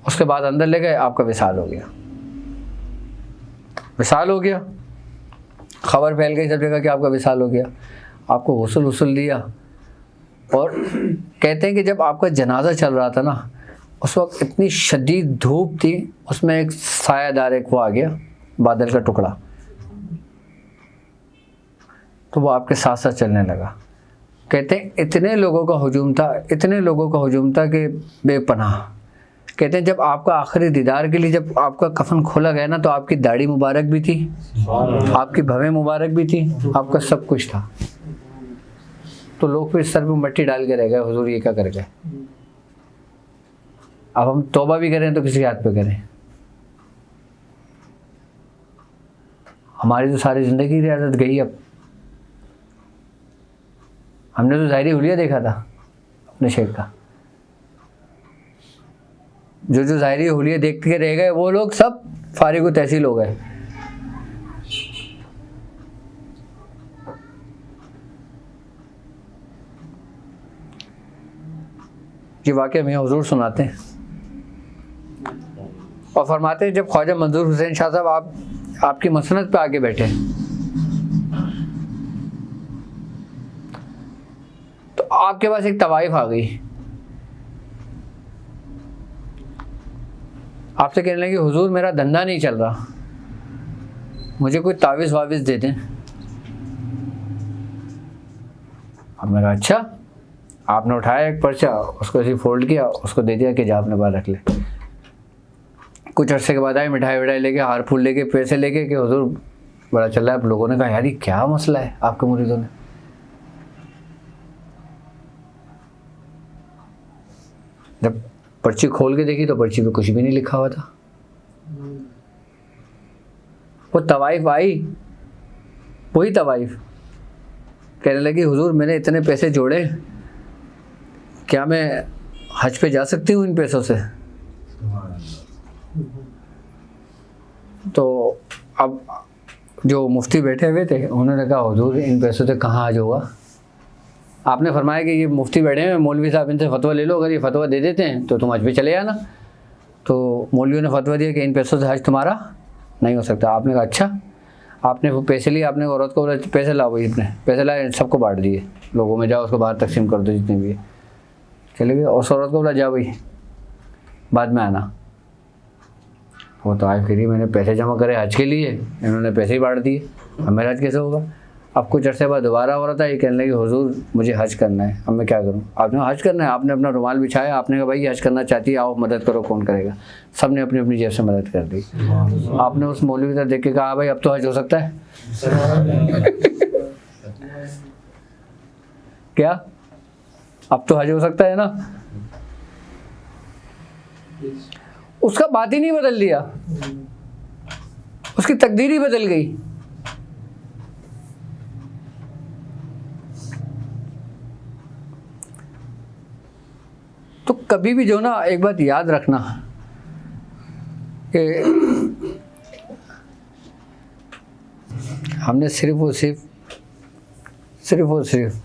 اس کے بعد اندر لے گئے, آپ کا وصال ہو گیا. وصال ہو گیا, خبر پھیل گئی سب جگہ کہ آپ کا وصال ہو گیا. آپ کو غسل دیا. اور کہتے ہیں کہ جب آپ کا جنازہ چل رہا تھا نا, اس وقت اتنی شدید دھوپ تھی, اس میں ایک سایہ دار ایک وہ آ گیا, بادل کا ٹکڑا, تو وہ آپ کے ساتھ ساتھ چلنے لگا. کہتے ہیں اتنے لوگوں کا ہجوم تھا کہ بے پناہ. کہتے ہیں جب آپ کا آخری دیدار کے لیے جب آپ کا کفن کھولا گیا نا, تو آپ کی داڑھی مبارک بھی تھی, آپ کی بھویں مبارک بھی تھی, آپ کا سب کچھ تھا. تو لوگ پھر سر پہ مٹی ڈال کے رہ گئے, حضور یہ کیا کر گئے. اب ہم توبہ بھی کریں تو کسی ہاتھ پہ کریں. ہماری تو ساری زندگی ریاضت گئی. اب ہم نے تو ظاہری حلیہ دیکھا تھا اپنے شیخ کا. جو ظاہری حلیہ دیکھ کے رہ گئے وہ لوگ سب فارغ و تحصیل ہو گئے. یہ واقعہ میں حضور سناتے ہیں اور فرماتے ہیں جب خواجہ منظور حسین شاہ صاحب آپ کی مسند پہ آگے بیٹھے تو آپ کے پاس ایک طوائف آ گئی. آپ سے کہنے لگے حضور میرا دھندا نہیں چل رہا, مجھے کوئی تعویذ واویز دے دیں. اب میں کہا اچھا. آپ نے اٹھایا ایک پرچہ, اس کو ایسے فولڈ کیا, اس کو دے دیا کہ جا اپنے پاس رکھ لے. کچھ عرصے کے بعد آئے مٹھائی وٹھائی لے کے, ہار پھول لے کے, پیسے لے کے کہ حضور بڑا چل رہا ہے. اب لوگوں نے کہا یار یہ کیا مسئلہ ہے آپ کے مریدوں نے. جب پرچی کھول کے دیکھی تو پرچی پہ کچھ بھی نہیں لکھا ہوا تھا. وہ طوائف آئی, وہی طوائف کہنے لگی حضور میں نے اتنے پیسے جوڑے, کیا میں حج پہ جا سکتی ہوں ان پیسوں سے. تو اب جو مفتی بیٹھے ہوئے تھے انہوں نے کہا حضور ان پیسوں سے کہاں حج ہوگا. آپ نے فرمایا کہ یہ مفتی بیٹھے ہیں, مولوی صاحب ان سے فتویٰ لے لو, اگر یہ فتویٰ دے دیتے ہیں تو تم حج پہ چلے جانا. تو مولویوں نے فتویٰ دیا کہ ان پیسوں سے حج تمہارا نہیں ہو سکتا. آپ نے کہا اچھا. آپ نے وہ پیسے لیے, آپ نے عورت کو بولا پیسے لاؤ بھائی, اتنے پیسے لائے, سب کو بانٹ دیے لوگوں میں, جاؤ اس کو باہر تقسیم کر دو جتنے بھی ہے. چلے گئے. اور عورت کو بولا جاؤ بھائی بعد میں آنا. وہ تو آج پھر میں نے پیسے جمع کرے حج کے لیے, انہوں نے پیسے ہی بانٹ دیے, اب میرا حج کیسے ہوگا. اب کچھ عرصے بعد دوبارہ عورت آئی, کہنے لگی حضور مجھے حج کرنا ہے, اب میں کیا کروں. آپ نے حج کرنا ہے, آپ نے اپنا رومال بچھایا, آپ نے کہا بھائی یہ حج کرنا چاہتی ہے, آؤ مدد کرو, کون کرے گا. سب نے اپنی اپنی جیب سے مدد کر دی. آپ نے اس مولوی کی طرف دیکھ کے کہا بھائی اب تو حج ہو سکتا ہے. کیا اب تو حج ہو سکتا ہے نا. اس کا بات ہی نہیں بدل دیا, اس کی تقدیر ہی بدل گئی. تو کبھی بھی جو نا ایک بات یاد رکھنا کہ ہم نے صرف اور صرف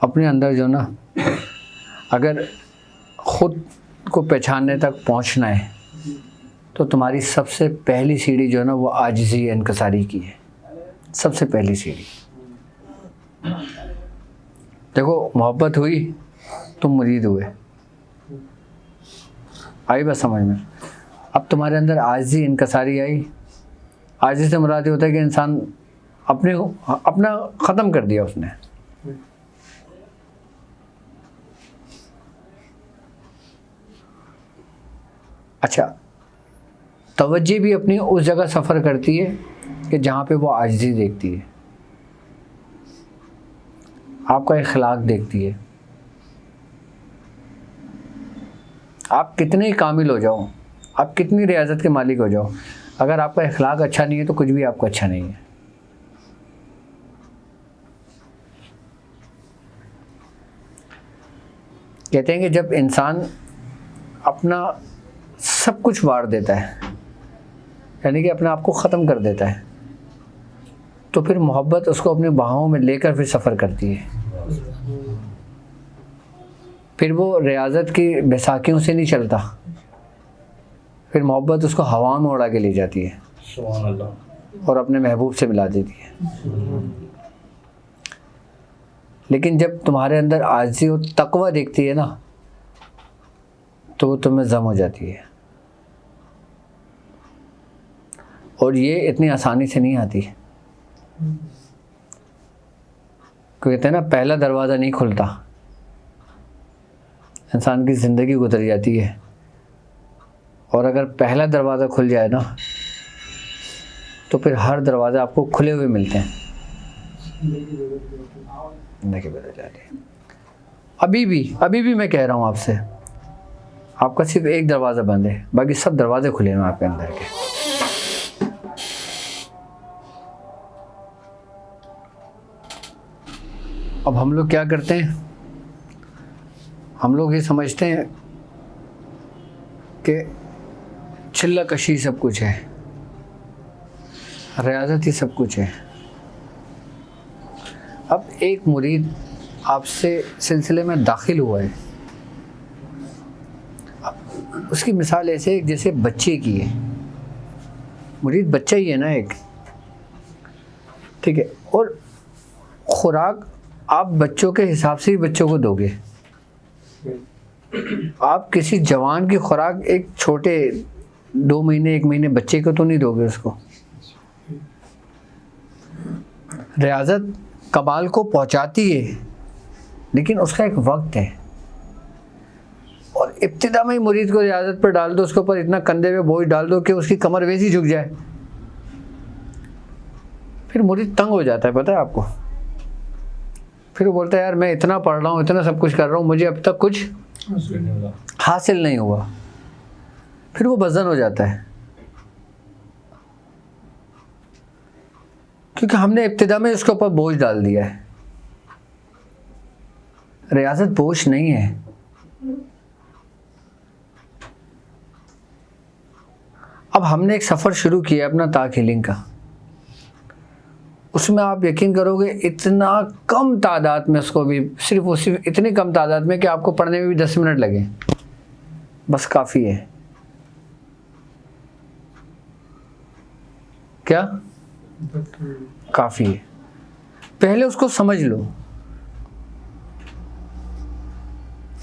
اپنے اندر جو نا اگر خود کو پہچاننے تک پہنچنا ہے تو تمہاری سب سے پہلی سیڑھی جو ہے نا وہ عاجزی انکساری کی ہے، سب سے پہلی سیڑھی۔ دیکھو محبت ہوئی، تم مرید ہوئے، آئی بس سمجھ میں؟ اب تمہارے اندر عاجزی انکساری آئی۔ عاجزی سے مراد یہ ہوتا ہے کہ انسان اپنا ختم کر دیا اس نے۔ اچھا، توجہ بھی اپنی اس جگہ سفر کرتی ہے کہ جہاں پہ وہ عاجزی دیکھتی ہے، آپ کا اخلاق دیکھتی ہے۔ آپ کتنے ہی کامل ہو جاؤ، آپ کتنی ریاضت کے مالک ہو جاؤ، اگر آپ کا اخلاق اچھا نہیں ہے تو کچھ بھی آپ کو اچھا نہیں ہے۔ کہتے ہیں کہ جب انسان اپنا سب کچھ وار دیتا ہے، یعنی کہ اپنے آپ کو ختم کر دیتا ہے، تو پھر محبت اس کو اپنی باہوں میں لے کر پھر سفر کرتی ہے۔ پھر وہ ریاضت کی بیساکھیوں سے نہیں چلتا، پھر محبت اس کو ہوا میں اڑا کے لے جاتی ہے سبحان اللہ، اور اپنے محبوب سے ملا دیتی ہے۔ لیکن جب تمہارے اندر عاجزی اور تقوی دیکھتی ہے نا تو وہ تمہیں ضم ہو جاتی ہے، اور یہ اتنی آسانی سے نہیں آتی۔ کہتے ہیں نا پہلا دروازہ نہیں کھلتا، انسان کی زندگی گزر جاتی ہے، اور اگر پہلا دروازہ کھل جائے نا تو پھر ہر دروازہ آپ کو کھلے ہوئے ملتے ہیں، زندگی بدل جاتی ہے۔ ابھی بھی میں کہہ رہا ہوں آپ سے، آپ کا صرف ایک دروازہ بند ہے، باقی سب دروازے کھلے ہیں آپ کے اندر کے۔ اب ہم لوگ کیا کرتے ہیں؟ ہم لوگ یہ سمجھتے ہیں کہ چلہ کشی سب کچھ ہے، ریاضت ہی سب کچھ ہے۔ اب ایک مرید آپ سے سلسلے میں داخل ہوا ہے، اس کی مثال ایسے جیسے بچے کی ہے، مرید بچہ ہی ہے نا ایک، ٹھیک ہے، اور خوراک آپ بچوں کے حساب سے ہی بچوں کو دو گے۔ آپ کسی جوان کی خوراک ایک چھوٹے 2 مہینے 1 مہینے بچے کو تو نہیں دو گے اس کو۔ ریاضت کمال کو پہنچاتی ہے لیکن اس کا ایک وقت ہے، اور ابتدا میں ہی مرید کو ریاضت پر ڈال دو، اس کے اوپر اتنا کندھے پہ بوجھ ڈال دو کہ اس کی کمر ویسی جھک جائے، پھر مرید تنگ ہو جاتا ہے، پتہ ہے آپ کو۔ پھر وہ بولتا ہے یار میں اتنا پڑھ رہا ہوں، اتنا سب کچھ کر رہا ہوں، مجھے اب تک کچھ حاصل نہیں ہوا، پھر وہ بزن ہو جاتا ہے، کیونکہ ہم نے ابتدا میں اس کے اوپر بوجھ ڈال دیا ہے۔ ریاضت بوجھ نہیں ہے، اب ہم نے ایک سفر شروع کیا اپنا تاک ہیلنگ کا، اس میں آپ یقین کرو گے اتنا کم تعداد میں، اس کو بھی صرف اتنی کم تعداد میں کہ آپ کو پڑھنے میں بھی 10 منٹ لگے، بس کافی ہے۔ کیا کافی ہے؟ پہلے اس کو سمجھ لو،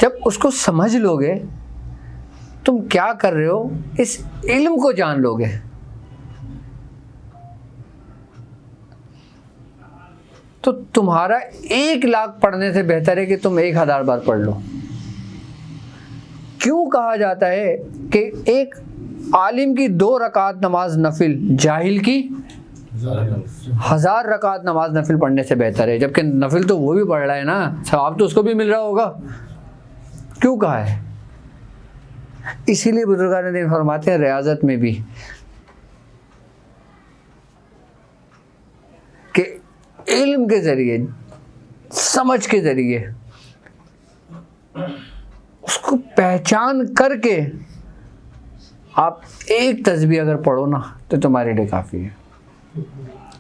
جب اس کو سمجھ لو گے تم کیا کر رہے ہو، اس علم کو جان لو گے، تو تمہارا 1 لاکھ پڑھنے سے بہتر ہے کہ تم 1000 بار پڑھ لو۔ کیوں کہا جاتا ہے کہ ایک عالم کی 2 رکعت نماز نفل، جاہل کی 1000 رکعت نماز نفل پڑھنے سے بہتر ہے، جبکہ نفل تو وہ بھی پڑھ رہا ہے نا، ثواب تو اس کو بھی مل رہا ہوگا۔ کیوں کہا ہے؟ اسی لیے بزرگان دین فرماتے ہیں ریاضت میں بھی کہ علم کے ذریعے، سمجھ کے ذریعے اس کو پہچان کر کے آپ ایک تسبیح اگر پڑھو نا تو تمہارے لیے کافی ہے۔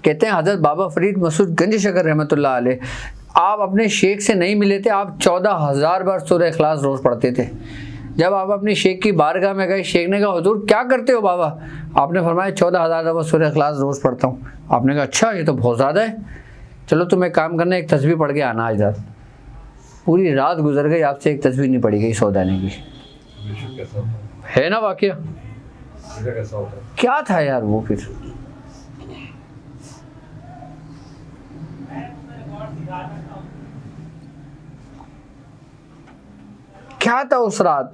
کہتے ہیں حضرت بابا فرید مسعود گنج شکر رحمۃ اللہ علیہ، آپ اپنے شیخ سے نہیں ملے تھے، آپ 14,000 بار سورہ اخلاص روز پڑھتے تھے، جب آپ اپنی شیخ کی بارگاہ میں گئے، شیخ نے کہا حضور کیا کرتے ہو بابا؟ آپ نے فرمایا 14,000 دفعہ سورہ اخلاص روز پڑھتا ہوں۔ آپ نے کہا اچھا یہ تو بہت زیادہ ہے، چلو تم ایک کام کرنا، ایک تسبیح پڑھ کے آنا آج رات۔ پوری رات گزر گئی، آپ سے ایک تسبیح نہیں پڑھی گئی سودانے کی، کیسا ہوتا ہے نا واقعہ؟ ہے؟ کیسا ہوتا ہے؟ کیا تھا یار وہ پھر؟ کیا تھا اس رات،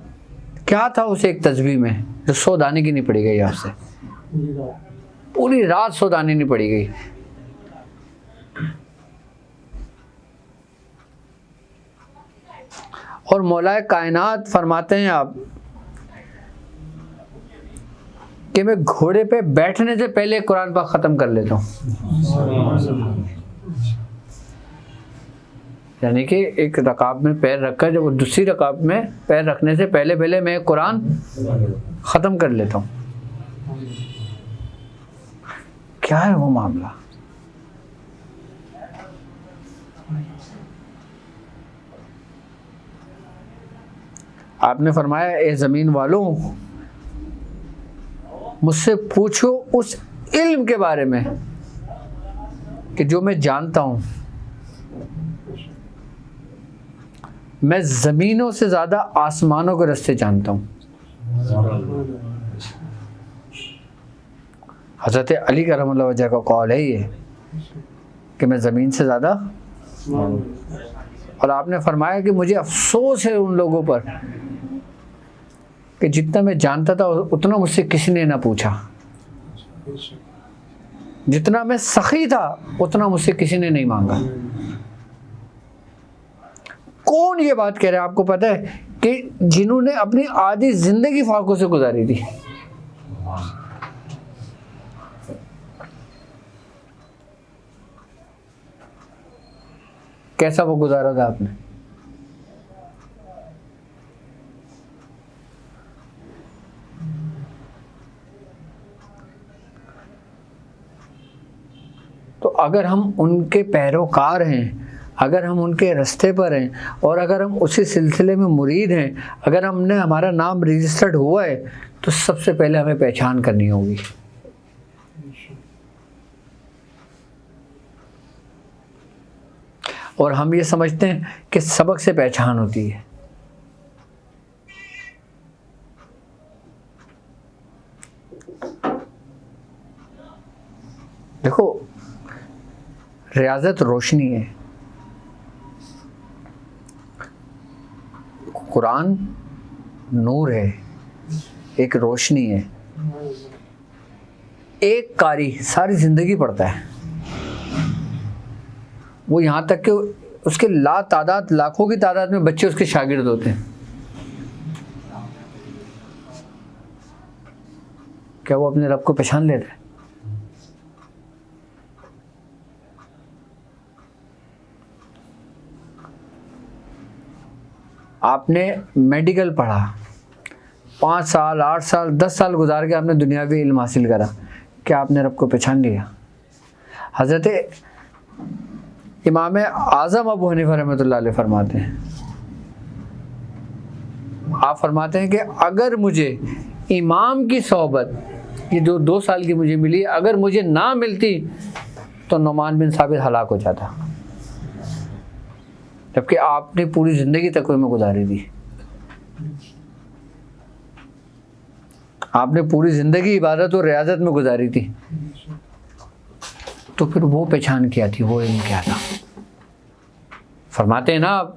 کیا تھا اس ایک تسبیح میں جو 100 دانے کی نہیں پڑی گئی آپ سے؟ پوری رات 100 دانے نہیں پڑی گئی۔ اور مولا کائنات فرماتے ہیں آپ کہ میں گھوڑے پہ بیٹھنے سے پہلے قرآن پاک ختم کر لیتا ہوں، یعنی کہ ایک رکعت میں پیر رکھ کر، جب وہ دوسری رکعت میں پیر رکھنے سے پہلے میں قرآن ختم کر لیتا ہوں۔ کیا ہے وہ معاملہ؟ آپ نے فرمایا اے زمین والوں، مجھ سے پوچھو اس علم کے بارے میں کہ جو میں جانتا ہوں، میں زمینوں سے زیادہ آسمانوں کے راستے جانتا ہوں۔ حضرت علی کرم اللہ وجہ کا قول ہے یہ کہ میں زمین سے زیادہ، اور آپ نے فرمایا کہ مجھے افسوس ہے ان لوگوں پر کہ جتنا میں جانتا تھا اتنا مجھ سے کسی نے نہ پوچھا، جتنا میں سخی تھا اتنا مجھ سے کسی نے نہیں مانگا۔ کون یہ بات کہہ رہا ہے؟ آپ کو پتہ ہے کہ جنہوں نے اپنی آدھی زندگی فاقوں سے گزاری تھی، کیسا وہ گزارا تھا آپ نے؟ تو اگر ہم ان کے پیروکار ہیں، اگر ہم ان کے راستے پر ہیں، اور اگر ہم اسی سلسلے میں مرید ہیں، اگر ہمارا نام رجسٹرڈ ہوا ہے، تو سب سے پہلے ہمیں پہچان کرنی ہوگی۔ اور ہم یہ سمجھتے ہیں کہ سبق سے پہچان ہوتی ہے۔ دیکھو، ریاضت روشنی ہے، قرآن نور ہے، ایک روشنی ہے۔ ایک قاری ساری زندگی پڑھتا ہے، وہ یہاں تک کہ اس کے لاکھوں کی تعداد میں بچے اس کے شاگرد ہوتے ہیں۔ کیا وہ اپنے رب کو پہچان لیتا ہے؟ آپ نے میڈیکل پڑھا، 5 سال 8 سال 10 سال گزار کے آپ نے دنیاوی علم حاصل کرا، کیا آپ نے رب کو پہچان لیا؟ حضرت امام اعظم ابو حنیفہ رحمۃ اللہ علیہ فرماتے ہیں، آپ فرماتے ہیں کہ اگر مجھے امام کی صحبت یہ جو 2 سال کی مجھے ملی، اگر مجھے نہ ملتی تو نعمان بن ثابت ہلاک ہو جاتا، جبکہ آپ نے پوری زندگی تقوی میں گزاری تھی، آپ نے پوری زندگی عبادت اور ریاضت میں گزاری تھی، تو پھر وہ پہچان کیا تھی، وہ علم کیا تھا؟ فرماتے ہیں نا آپ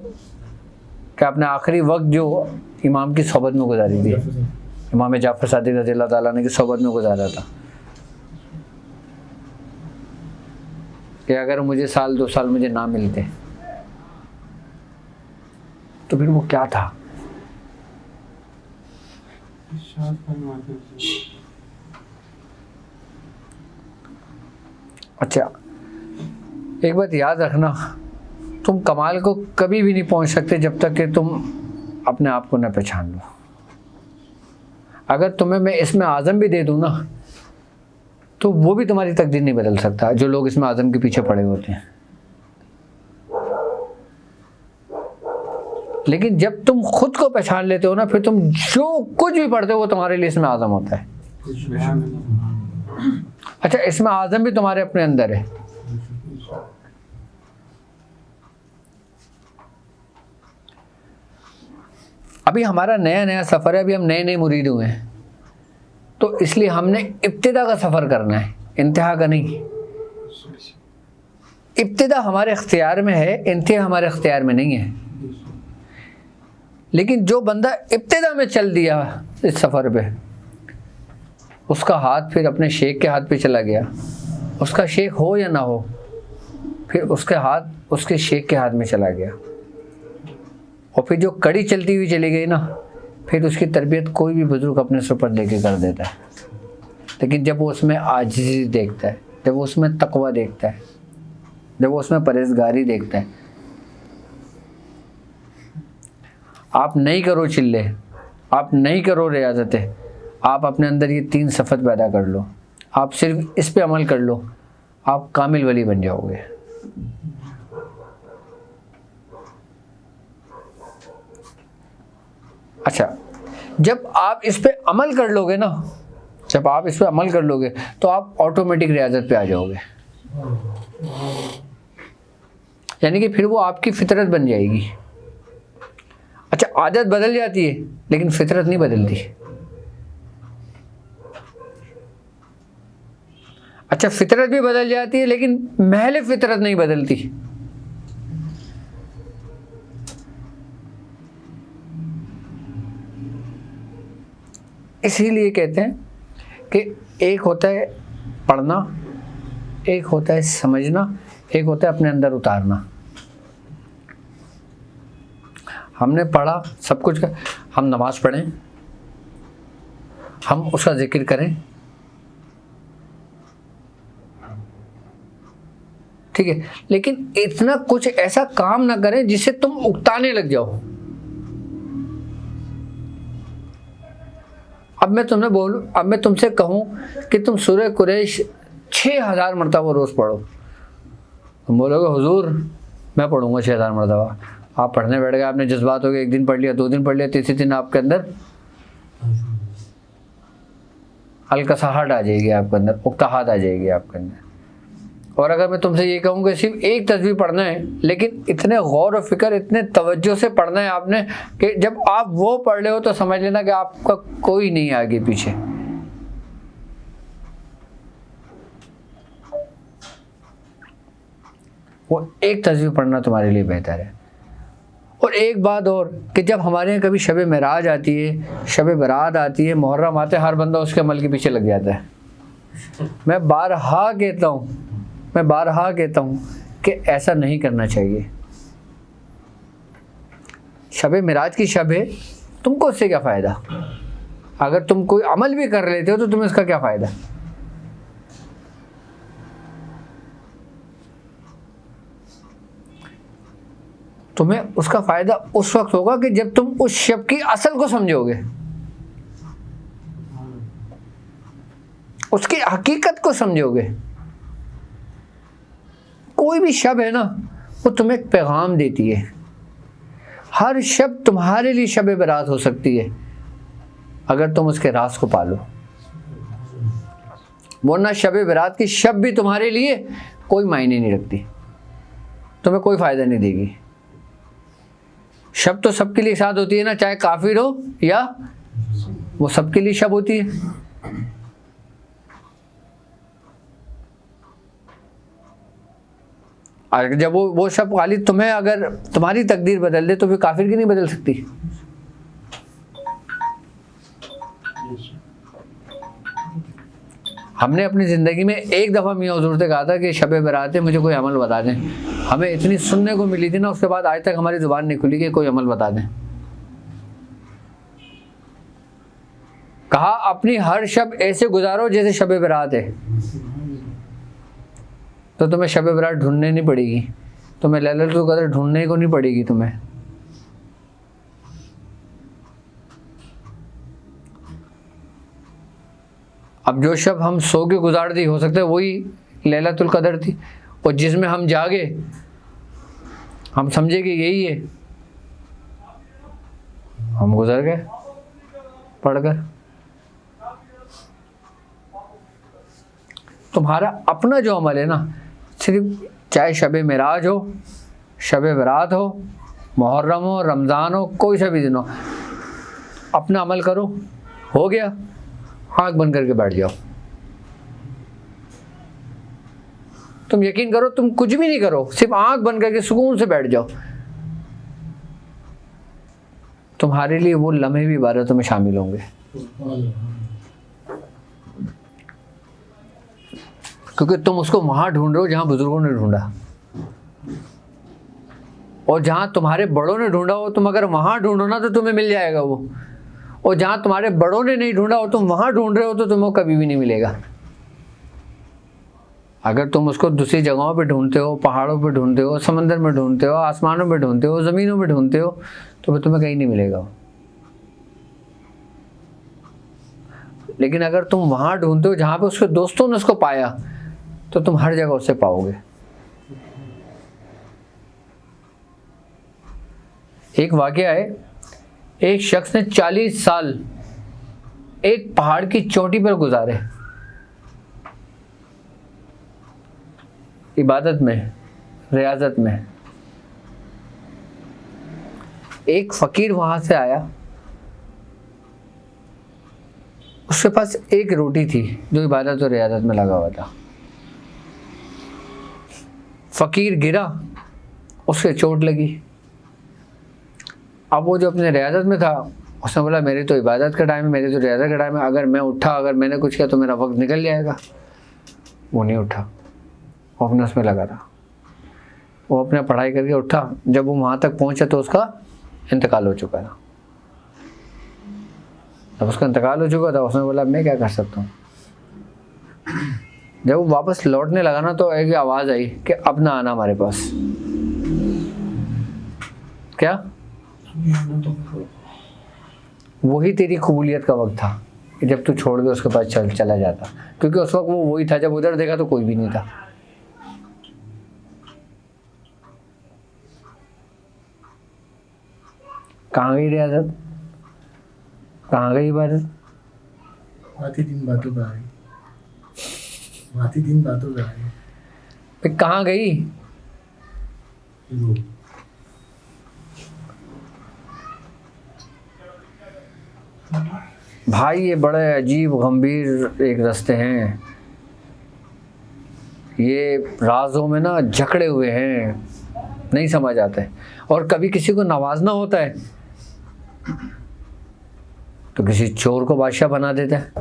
کہ آپ نے آخری وقت جو امام کی صحبت میں گزاری تھی، امام جعفر صادق رضی اللہ تعالیٰ عنہ کی صحبت میں گزارا تھا، کہ اگر مجھے 2 سال مجھے نہ ملتے تو پھر وہ کیا تھا؟ اچھا، ایک بات یاد رکھنا، تم کمال کو کبھی بھی نہیں پہنچ سکتے جب تک کہ تم اپنے آپ کو نہ پہچان لو۔ اگر تمہیں میں اسم اعظم بھی دے دوں نا، تو وہ بھی تمہاری تقدیر نہیں بدل سکتا، جو لوگ اسم اعظم کے پیچھے پڑے ہوتے ہیں۔ لیکن جب تم خود کو پہچان لیتے ہو نا، پھر تم جو کچھ بھی پڑھتے ہو وہ تمہارے لیے اسم اعظم ہوتا ہے. اچھا، اسم اعظم بھی تمہارے اپنے اندر ہے. ابھی ہمارا نیا سفر ہے، ابھی ہم نئے مرید ہوئے ہیں، تو اس لیے ہم نے ابتدا کا سفر کرنا ہے، انتہا کا نہیں. ابتدا ہمارے اختیار میں ہے، انتہا ہمارے اختیار میں نہیں ہے. لیکن جو بندہ ابتدا میں چل دیا اس سفر پہ، اس کا ہاتھ پھر اپنے شیخ کے ہاتھ پہ چلا گیا. اس کا شیخ ہو یا نہ ہو، پھر اس کے ہاتھ اس کے شیخ کے ہاتھ میں چلا گیا. اور پھر جو کڑی چلتی ہوئی چلی گئی نا، پھر اس کی تربیت کوئی بھی بزرگ اپنے سر پر لے کے کر دیتا ہے. لیکن جب وہ اس میں عاجزی دیکھتا ہے، جب وہ اس میں تقوی دیکھتا ہے، جب وہ اس میں پرہیزگاری دیکھتا ہے. آپ نہیں کرو چلے، آپ نہیں کرو ریاضتیں، آپ اپنے اندر یہ 3 صفت پیدا کر لو، آپ صرف اس پہ عمل کر لو، آپ کامل ولی بن جاؤ گے. اچھا، جب آپ اس پہ عمل کر لو گے نا، جب آپ اس پہ عمل کر لو گے تو آپ آٹومیٹک ریاضت پہ آ جاؤ گے. یعنی کہ پھر وہ آپ کی فطرت بن جائے گی. اچھا، عادت بدل جاتی ہے لیکن فطرت نہیں بدلتی. اچھا، فطرت بھی بدل جاتی ہے لیکن محض فطرت نہیں بدلتی. اسی لیے کہتے ہیں کہ ایک ہوتا ہے پڑھنا، ایک ہوتا ہے سمجھنا، ایک ہوتا ہے اپنے اندر اتارنا. ہم نے پڑھا سب کچھ، ہم نماز پڑھیں، ہم اس کا ذکر کریں، ٹھیک ہے، لیکن اتنا کچھ ایسا کام نہ کریں جس سے تم اکتانے لگ جاؤ. اب میں تم سے کہوں کہ تم سورہ قریش 6000 مرتبہ روز پڑھو، تم بولو گے حضور میں پڑھوں گا 6000 مرتبہ. آپ پڑھنے بیٹھ گئے، آپ نے جذبات ہو گئے، 1 دن پڑھ لیا، 2 دن پڑھ لیا، تیسرے دن آپ کے اندر الکساہٹ آ جائے گی، آپ کے اندر اکتاہٹ آ جائے گی آپ کے اندر. اور اگر میں تم سے یہ کہوں کہ صرف ایک تسبیح پڑھنا ہے، لیکن اتنے غور و فکر، اتنے توجہ سے پڑھنا ہے آپ نے کہ جب آپ وہ پڑھ لے ہو تو سمجھ لینا کہ آپ کا کوئی نہیں آگے پیچھے. وہ ایک تسبیح پڑھنا تمہارے لیے بہتر ہے. اور ایک بات اور کہ جب ہمارے یہاں کبھی شب معراج آتی ہے، شب برات آتی ہے، محرم آتے ہیں، ہر بندہ اس کے عمل کے پیچھے لگ جاتا ہے. میں بارہا کہتا ہوں کہ ایسا نہیں کرنا چاہیے. شب معراج کی شب ہے، تم کو اس سے کیا فائدہ؟ اگر تم کوئی عمل بھی کر لیتے ہو تو تمہیں اس کا کیا فائدہ؟ تمہیں اس کا فائدہ اس وقت ہوگا کہ جب تم اس شب کی اصل کو سمجھو گے، اس کی حقیقت کو سمجھو گے. کوئی بھی شب ہے نا، وہ تمہیں ایک پیغام دیتی ہے. ہر شب تمہارے لیے شب برات ہو سکتی ہے اگر تم اس کے راز کو پالو، ورنہ شب برات کی شب بھی تمہارے لیے کوئی معنی نہیں رکھتی، تمہیں کوئی فائدہ نہیں دے گی. شب تو سب کے لیے ساتھ ہوتی ہے نا، چاہے کافر ہو یا وہ سب کے لیے شب ہوتی ہے. جب وہ شب خالی تمہیں اگر تمہاری تقدیر بدل دے تو پھر کافر کی نہیں بدل سکتی. ہم نے اپنی زندگی میں ایک دفعہ میاں حضور سے کہا تھا کہ شب برات ہے، مجھے کوئی عمل بتا دیں. ہمیں اتنی سننے کو ملی تھی نا، اس کے بعد آج تک ہماری زبان نہیں کھلی کہ کوئی عمل بتا دیں. کہا اپنی ہر شب ایسے گزارو جیسے شب برات ہے، تو تمہیں شب برات ڈھونڈنے نہیں پڑے گی، تمہیں لیلۃ القدر ڈھونڈنے کو نہیں پڑے گی تمہیں. اب جو شب ہم سو کے گزار دی، ہو سکتا ہے وہی لیلۃ القدر تھی، اور جس میں ہم جاگے ہم سمجھے کہ یہی ہے، ہم گزر گئے پڑھ کر. تمہارا اپنا جو عمل ہے نا، صرف چاہے شب معراج ہو، شب برات ہو، محرم ہو، رمضان ہو، کوئی سا بھی دن ہو، اپنا عمل کرو، ہو گیا، آنکھ بند کر کے بیٹھ جاؤ. تم یقین کرو، تم کچھ بھی نہیں کرو، صرف آنکھ بند کر کے سکون سے بیٹھ جاؤ، تمہارے لیے وہ لمحے بھی عبادتوں میں شامل ہوں گے. کیونکہ تم اس کو وہاں ڈھونڈ رہے ہو جہاں بزرگوں نے ڈھونڈا، اور جہاں تمہارے بڑوں نے ڈھونڈا ہو، تم اگر وہاں ڈھونڈو نا تو تمہیں مل جائے گا وہ، اور جہاں تمہارے بڑوں نے نہیں ڈھونڈا ہو تم وہاں ڈھونڈ رہے ہو تو تمہیں کبھی بھی نہیں ملے گا. اگر تم اس کو دوسری جگہوں پہ ڈھونڈتے ہو، پہاڑوں پہ ڈھونڈتے ہو، سمندر میں ڈھونڈتے ہو، آسمانوں میں ڈھونڈتے ہو، زمینوں میں ڈھونڈتے ہو، تو پھر تمہیں کہیں نہیں ملے گا. لیکن اگر تم وہاں ڈھونڈتے ہو جہاں پہ اس کے دوستوں نے اس کو پایا، تو تم ہر جگہ اسے پاؤ گے. ایک واقعہ ہے، ایک شخص نے 40 سال ایک پہاڑ کی چوٹی پر گزارے، عبادت میں، ریاضت میں. ایک فقیر وہاں سے آیا، اس کے پاس ایک روٹی تھی جو عبادت اور ریاضت میں لگا ہوا تھا. فقیر گرا، اس کے چوٹ لگی. اب وہ جو اپنے ریاضت میں تھا، اس نے بولا میری تو عبادت کا ٹائم ہے، میری تو ریاضت کا ٹائم ہے، اگر میں اٹھا، اگر میں نے کچھ کیا تو میرا وقت نکل جائے گا. وہ نہیں اٹھا، وہ اپنے اس میں لگا رہا. وہ اپنے پڑھائی کر کے اٹھا، جب وہ وہاں تک پہنچا تو اس کا انتقال ہو چکا تھا. جب اس کا انتقال ہو چکا تھا، اس نے بولا میں کیا کر سکتا ہوں. جب وہ واپس لوٹنے لگا نا تو ایک آواز آئی کہ اب نہ آنا ہمارے پاس. کیا؟ وہی تیری قبولیت کا وقت تھا کہ جب تو چھوڑ کے اس کے پاس چلا جاتا، کیونکہ اس وقت وہ وہی تھا. جب ادھر دیکھا تو کوئی بھی نہیں تھا. کہاں گئی ریاضت؟ کہاں گئی عبادت؟ باتیں دن باتوں پہ آ گئی، باتیں دن باتوں پہ آ گئی. کہاں گئی؟ بھائی یہ بڑے عجیب گمبھیر ایک رستے ہیں، یہ رازوں میں نا جکڑے ہوئے ہیں، نہیں سمجھ آتے. اور کبھی کسی کو نوازنا ہوتا ہے تو کسی چور کو بادشاہ بنا دیتا ہے،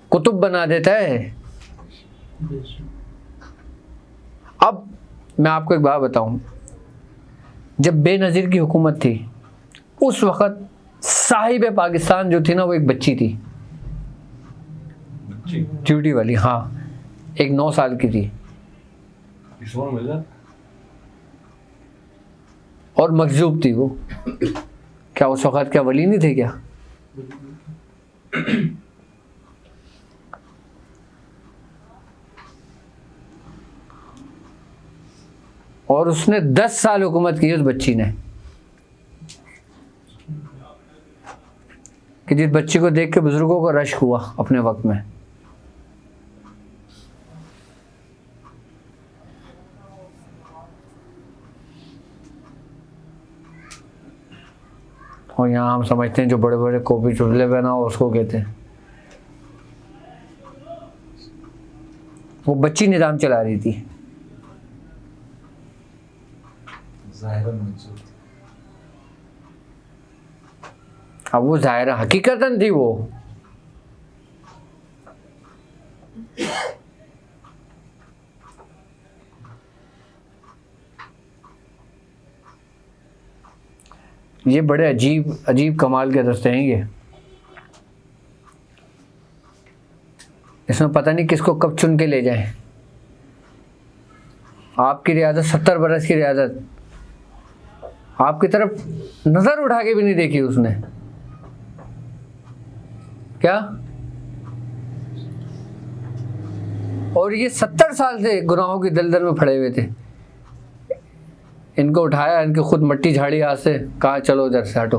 قطب بنا دیتا ہے. اب میں آپ کو ایک بات بتاؤں، جب بے نظیر کی حکومت تھی اس وقت صاحب پاکستان جو تھی نا وہ ایک بچی تھی، چیوٹی والی، ہاں، ایک 9 سال کی تھی، اور مجذوب تھی وہ. کیا اس وقت کیا ولی نہیں تھے کیا؟ اور اس نے 10 سال حکومت کی اس بچی نے، کہ جس بچی کو دیکھ کے بزرگوں کو رشک ہوا اپنے وقت میں. اور یہاں ہم سمجھتے ہیں جو بڑے بڑے کوپی چٹلے پہنا ہو اس کو کہتے ہیں. وہ بچی نظام چلا رہی تھی. اب وہ ظاہرہ حقیقتاً تھی وہ. یہ بڑے عجیب عجیب کمال کے رستے ہیں یہ. اس میں پتہ نہیں کس کو کب چن کے لے جائیں. آپ کی ریاضت 70 برس کی ریاضت، آپ کی طرف نظر اٹھا کے بھی نہیں دیکھی اس نے. کیا؟ اور یہ 70 سال سے گناہوں کی دلدل میں پڑے ہوئے تھے. ان کو اٹھایا، ان کی خود مٹی جھاڑی ہاتھ سے، کہا چلو ادھر سے ہٹو.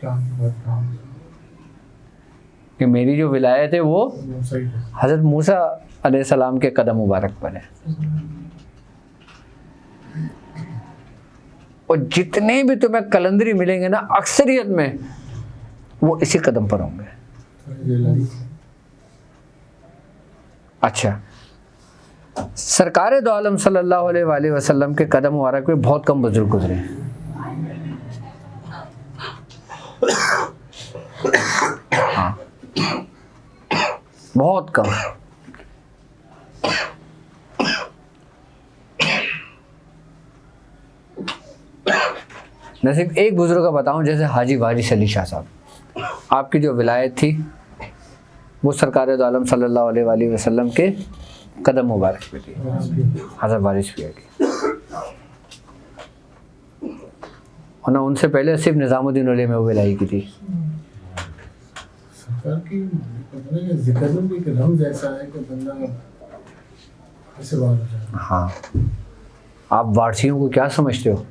کام کے بعد کام کہ میری جو ولایت ہے وہ صحیح ہے. حضرت موسیٰ علیہ السلام کے قدم مبارک پر ہے. اور جتنے بھی تمہیں کلندری ملیں گے نا اکثریت میں وہ اسی قدم پر ہوں گے. اچھا سرکار دو عالم صلی اللہ علیہ وآلہ وسلم کے قدم مبارک پہ بہت کم بزرگ گزرے ہیں. ہاں بہت کم. میں صرف ایک بزرگ کا بتاؤں جیسے حاجی وارث علی شاہ صاحب، آپ کی جو ولایت تھی وہ سرکار دو عالم صلی اللہ علیہ وآلہ وسلم کے قدم مبارک پہ تھی. حضرت وارث پیا کی اور نہ ان سے پہلے صرف نظام الدین اولیاء میں ولائی کی تھی. سرکار کی ذکر میں بھی ایک رمز ایسا ہے کہ بندہ ایسے بات ہو جائے. ہاں آپ وارثیوں کو کیا سمجھتے ہو؟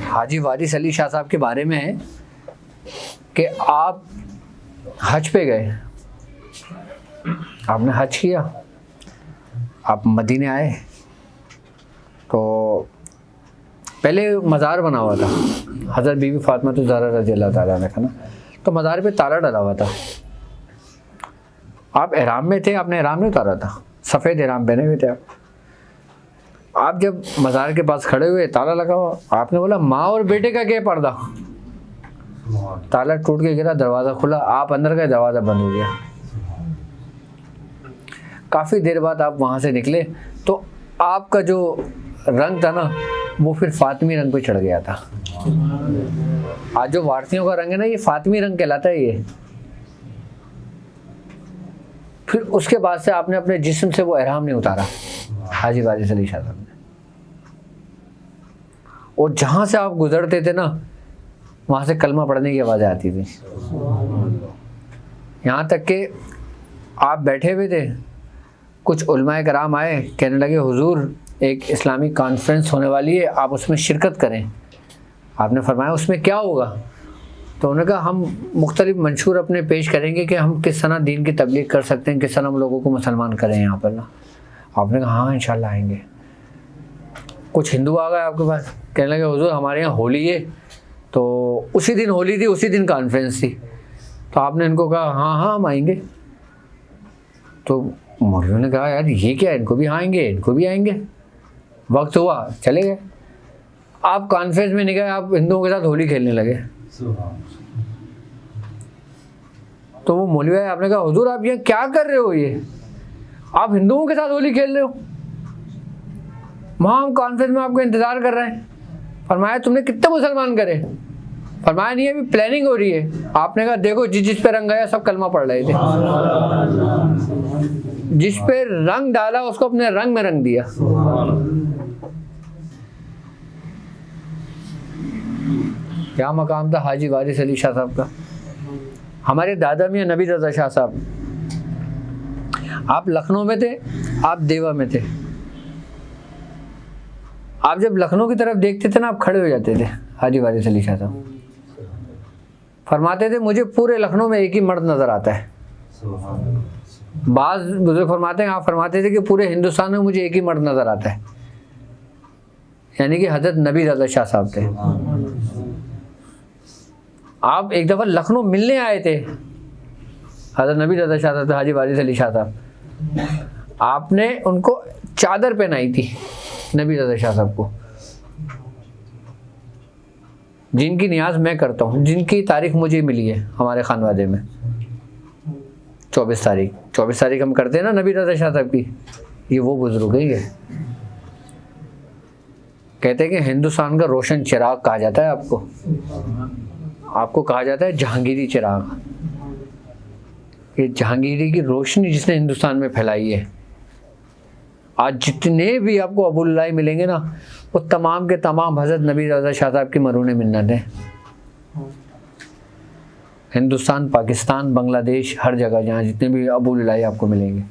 حاجی وارث علی شاہ صاحب کے بارے میں ہے کہ آپ حج پہ گئے، آپ نے حج کیا، آپ مدینے آئے تو پہلے مزار بنا ہوا تھا حضرت بی بی فاطمہ الزہرا رضی اللہ تعالیٰ عنہ کا نا، تو مزار پہ تالا ڈلا ہوا تھا. آپ احرام میں تھے، آپ نے احرام نہیں اتارا تھا، سفید احرام پہنے ہوئے تھے. آپ جب مزار کے پاس کھڑے ہوئے تالا لگا ہوا، آپ نے بولا ماں اور بیٹے کا کیا پردہ؟ تالا ٹوٹ کے گرا، دروازہ کھلا، آپ اندر گئے، دروازہ بند ہو گیا. کافی دیر بعد آپ وہاں سے نکلے تو آپ کا جو رنگ تھا نا وہ پھر فاطمی رنگ پہ چڑھ گیا تھا. آج جو وارثیوں کا رنگ ہے نا یہ فاطمی رنگ کہلاتا ہے. یہ پھر اس کے بعد سے آپ نے اپنے جسم سے وہ احرام نہیں اتارا حاجی وارث علی شاہ صاحب نے. اور جہاں سے آپ گزرتے تھے نا وہاں سے کلمہ پڑھنے کی آوازیں آتی تھی. یہاں تک کہ آپ بیٹھے ہوئے تھے، کچھ علماء کرام آئے، کہنے لگے حضور ایک اسلامی کانفرنس ہونے والی ہے، آپ اس میں شرکت کریں. آپ نے فرمایا اس میں کیا ہوگا؟ تو انہوں نے کہا ہم مختلف منشور اپنے پیش کریں گے کہ ہم کس طرح دین کی تبلیغ کر سکتے ہیں، کس طرح ہم لوگوں کو مسلمان کریں یہاں پر نا. آپ نے کہا ہاں انشاءاللہ آئیں گے. کچھ ہندو آ گئے آپ کے پاس، کہنے لگے حضور ہمارے یہاں ہولی ہے، تو اسی دن ہولی تھی، اسی دن کانفرنس تھی. تو آپ نے ان کو کہا ہاں ہاں ہم آئیں گے. تو مولویوں نے کہا یار یہ کیا، ان کو بھی آئیں گے، ان کو بھی آئیں گے. وقت ہوا چلے گئے. آپ کانفرنس میں نہیں گئے، آپ ہندوؤں کے ساتھ ہولی کھیلنے لگے. تو وہ مولوی آئے، آپ نے کہا حضور آپ یہ کیا کر رہے ہو، یہ آپ ہندوؤں کے ساتھ ہولی کھیل رہے ہو، وہاں ہم کانفرنس میں آپ کا انتظار کر رہے ہیں. فرمایا تم نے کتنے مسلمان کرے؟ فرمایا نہیں ابھی پلاننگ ہو رہی ہے. آپ نے کہا دیکھو جس پہ رنگ آیا سب کلمہ پڑھ رہے تھے، جس پہ رنگ ڈالا اس کو اپنے رنگ میں رنگ دیا. کیا مقام تھا حاجی وارث علی شاہ صاحب کا. ہمارے دادا میاں نبی رضا شاہ صاحب، آپ لکھنؤ میں تھے، آپ دیوا میں تھے. آپ جب لکھنؤ کی طرف دیکھتے تھے نا آپ کھڑے ہو جاتے تھے. حاجی وارث علی شاہ صاحب فرماتے تھے مجھے پورے لکھنؤ میں ایک ہی مرد نظر آتا ہے. بعض بزرگ فرماتے ہیں، آپ فرماتے تھے کہ پورے ہندوستان میں مجھے ایک ہی مرد نظر آتا ہے، یعنی کہ حضرت نبی رضا شاہ صاحب تھے. آپ ایک دفعہ لکھنؤ ملنے آئے تھے حضرت نبی رضا شاہ صاحب، حاجی وارث علی شاہ صاحب. آپ نے ان کو چادر پہنائی تھی نبی رضا شاہ صاحب کو، جن کی نیاز میں کرتا ہوں، جن کی تاریخ مجھے ملی ہے ہمارے خانوادے میں 24 تاریخ ہم کرتے ہیں نا نبی رضا شاہ صاحب کی. یہ وہ بزرگ ہیں، یہ کہتے ہیں کہ ہندوستان کا روشن چراغ کہا جاتا ہے آپ کو کہا جاتا ہے جہانگیری چراغ. یہ جہانگیری کی روشنی جس نے ہندوستان میں پھیلائی ہے. آج جتنے بھی آپ کو ابو اللہ ملیں گے نا وہ تمام کے تمام حضرت نبی رضا شاہ صاحب کی مرہون منت ہیں. ہندوستان، پاکستان، بنگلہ دیش، ہر جگہ جہاں جتنے بھی ابو اللہ آپ کو ملیں گے.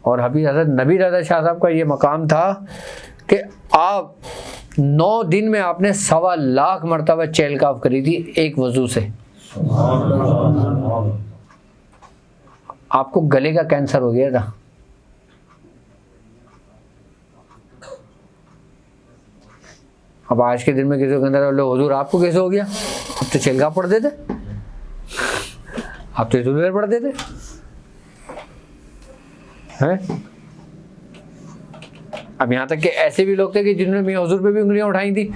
اور حبیب حضرت نبی رضا شاہ صاحب کا یہ مقام تھا کہ آپ 9 دن میں آپ نے 1.25 لاکھ مرتبہ چہل قاف کری تھی ایک وضو سے. آپ کو گلے کا کینسر ہو گیا تھا. اب آج کے دن میں کسی کو اندر لو حضور آپ کو کیسے ہو گیا؟ اب تو چہل قاف پڑھتے تھے, آپ تو ادھر پڑھتے تھے ہیں. اب یہاں تک کہ ایسے بھی لوگ تھے کہ جنہوں نے میاں حضور پہ بھی انگلیاں اٹھائی تھی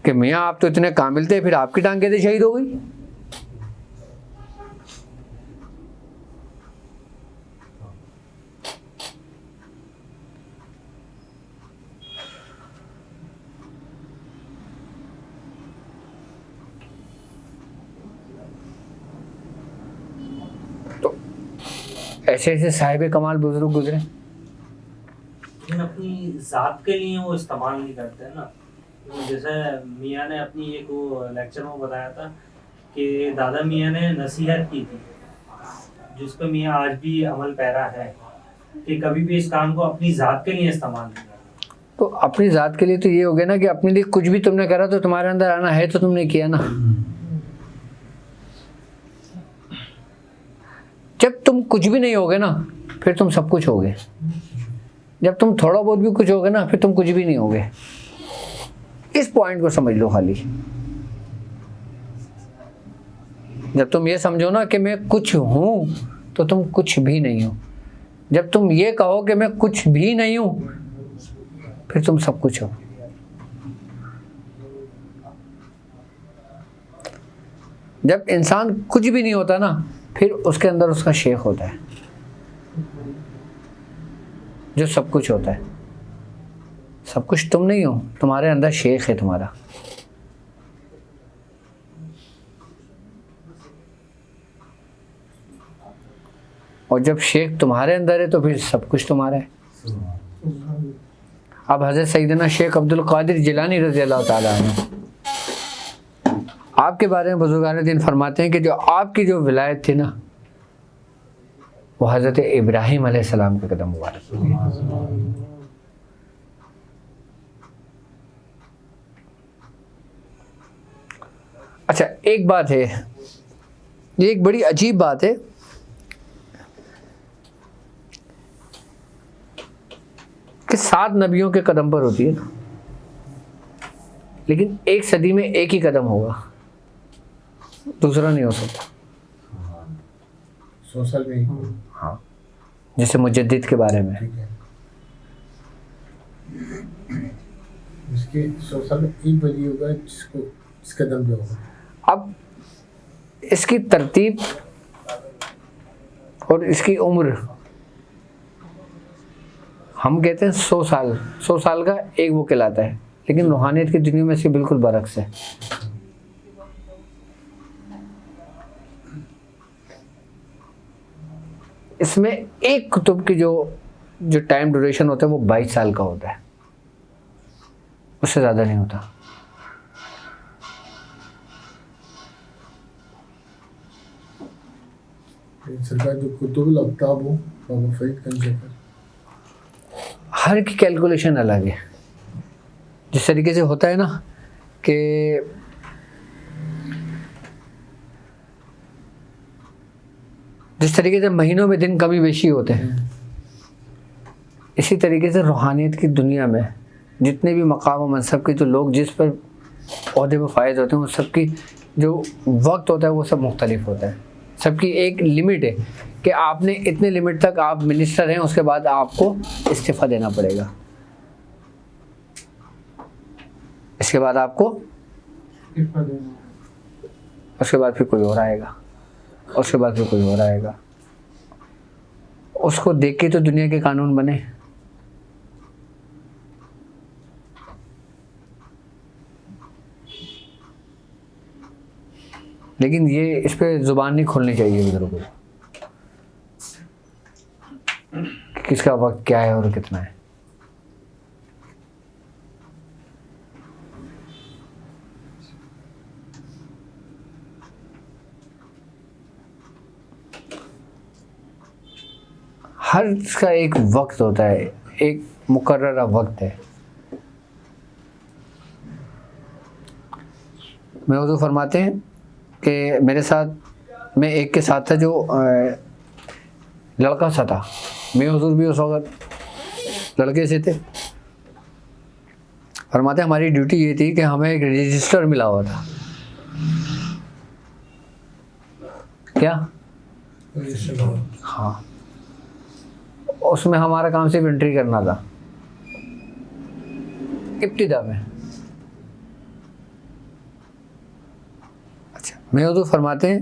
کہ میاں آپ تو اتنے کامل تھے, پھر آپ کی ٹانگ کیسے شہید ہو گئی؟ تو ایسے ایسے صاحب کمال بزرگ گزرے. لیکن اپنی ذات کے لیے وہ استعمال نہیں کرتے نا. جیسے میاں نے اپنی ایک وہ لیکچر میں بتایا تھا کہ دادا میاں نے نصیحت کی تھی, جس پہ میاں آج بھی عمل پیرا ہے, کہ کبھی بھی اس کام کو اپنی ذات کے لیے استعمال نہیں کرنا. تو اپنی ذات کے لیے تو یہ ہو گیا نا کہ اپنے لیے کچھ بھی تم نے کرا تو تمہارے اندر آنا ہے تو تم نے کیا نا. جب تم کچھ بھی نہیں ہوگے نا پھر تم سب کچھ ہوگے. جب تم تھوڑا بہت بھی کچھ ہوگے نا پھر تم کچھ بھی نہیں ہوگے. اس پوائنٹ کو سمجھ لو خالی. جب تم یہ سمجھو نا کہ میں کچھ ہوں تو تم کچھ بھی نہیں ہو. جب تم یہ کہو کہ میں کچھ بھی نہیں ہوں پھر تم سب کچھ ہو. جب انسان کچھ بھی نہیں ہوتا نا پھر اس کے اندر اس کا شیخ ہوتا ہے جو سب کچھ ہوتا ہے. سب کچھ تم نہیں ہو, تمہارے اندر شیخ ہے تمہارا. اور جب شیخ تمہارے اندر ہے تو پھر سب کچھ تمہارا ہے. اب حضرت سیدنا شیخ عبد القادر جیلانی رضی اللہ تعالیٰ عنہ آپ کے بارے میں بزرگان دین فرماتے ہیں کہ جو آپ کی جو ولایت تھی نا وہ حضرت ابراہیم علیہ السلام کے قدم مبارک. اچھا ایک بات ہے, یہ ایک بڑی عجیب بات ہے کہ 7 نبیوں کے قدم پر ہوتی ہے نا, لیکن ایک صدی میں ایک ہی قدم ہوگا, دوسرا نہیں ہو سکتا. 100 سال میں ہاں, جیسے مجدد کے بارے میں اس کے 100 سال میں ایک ولی ہوگا جس قدم پہ ہوگا. اب اس کی ترتیب اور اس کی عمر ہم کہتے ہیں 100 سال کا ایک وہ کہلاتا ہے, لیکن روحانیت کی دنیا میں اس کے بالکل برعکس ہے. اس میں ایک کتب کی جو ٹائم ڈیوریشن ہوتا ہے وہ 22 سال کا ہوتا ہے, اس سے زیادہ نہیں ہوتا. سرکار جو کتب الاقطاب ہو بابا فرید گنج کا ہر کی کیلکولیشن الگ ہے. جس طریقے سے ہوتا ہے نا کہ جس طریقے سے مہینوں میں دن کمی بیشی ہوتے ہیں, اسی طریقے سے روحانیت کی دنیا میں جتنے بھی مقام و منصب کے جو لوگ جس پر عہدے پہ فائز ہوتے ہیں وہ سب کی جو وقت ہوتا ہے وہ سب مختلف ہوتا ہے. سب کی ایک لمٹ ہے کہ آپ نے اتنے لمٹ تک آپ منسٹر ہیں, اس کے بعد آپ کو استعفیٰ دینا پڑے گا, اس کے بعد آپ کو اس کے بعد پھر کوئی اور آئے گا, اس کے بعد پھر کوئی اور آئے گا. اس کو دیکھ کے تو دنیا کے قانون بنے. لیکن یہ اس پہ زبان نہیں کھولنی چاہیے بزرگوں کو, کس کا وقت کیا ہے اور کتنا ہے. ہر کا ایک وقت ہوتا ہے، ایک مقررہ وقت ہے. میں حضور فرماتے ہیں کہ میرے ساتھ، میں ایک کے ساتھ تھا جو لڑکا سا تھا، میں حضور بھی اس وقت لڑکے سے تھے. فرماتے ہیں ہماری ڈیوٹی یہ تھی کہ ہمیں ایک رجسٹر ملا ہوا تھا. کیا؟ ہاں، اس میں ہمارا کام صرف انٹری کرنا تھا ابتدا میں. اچھا، میں حضور فرماتے ہیں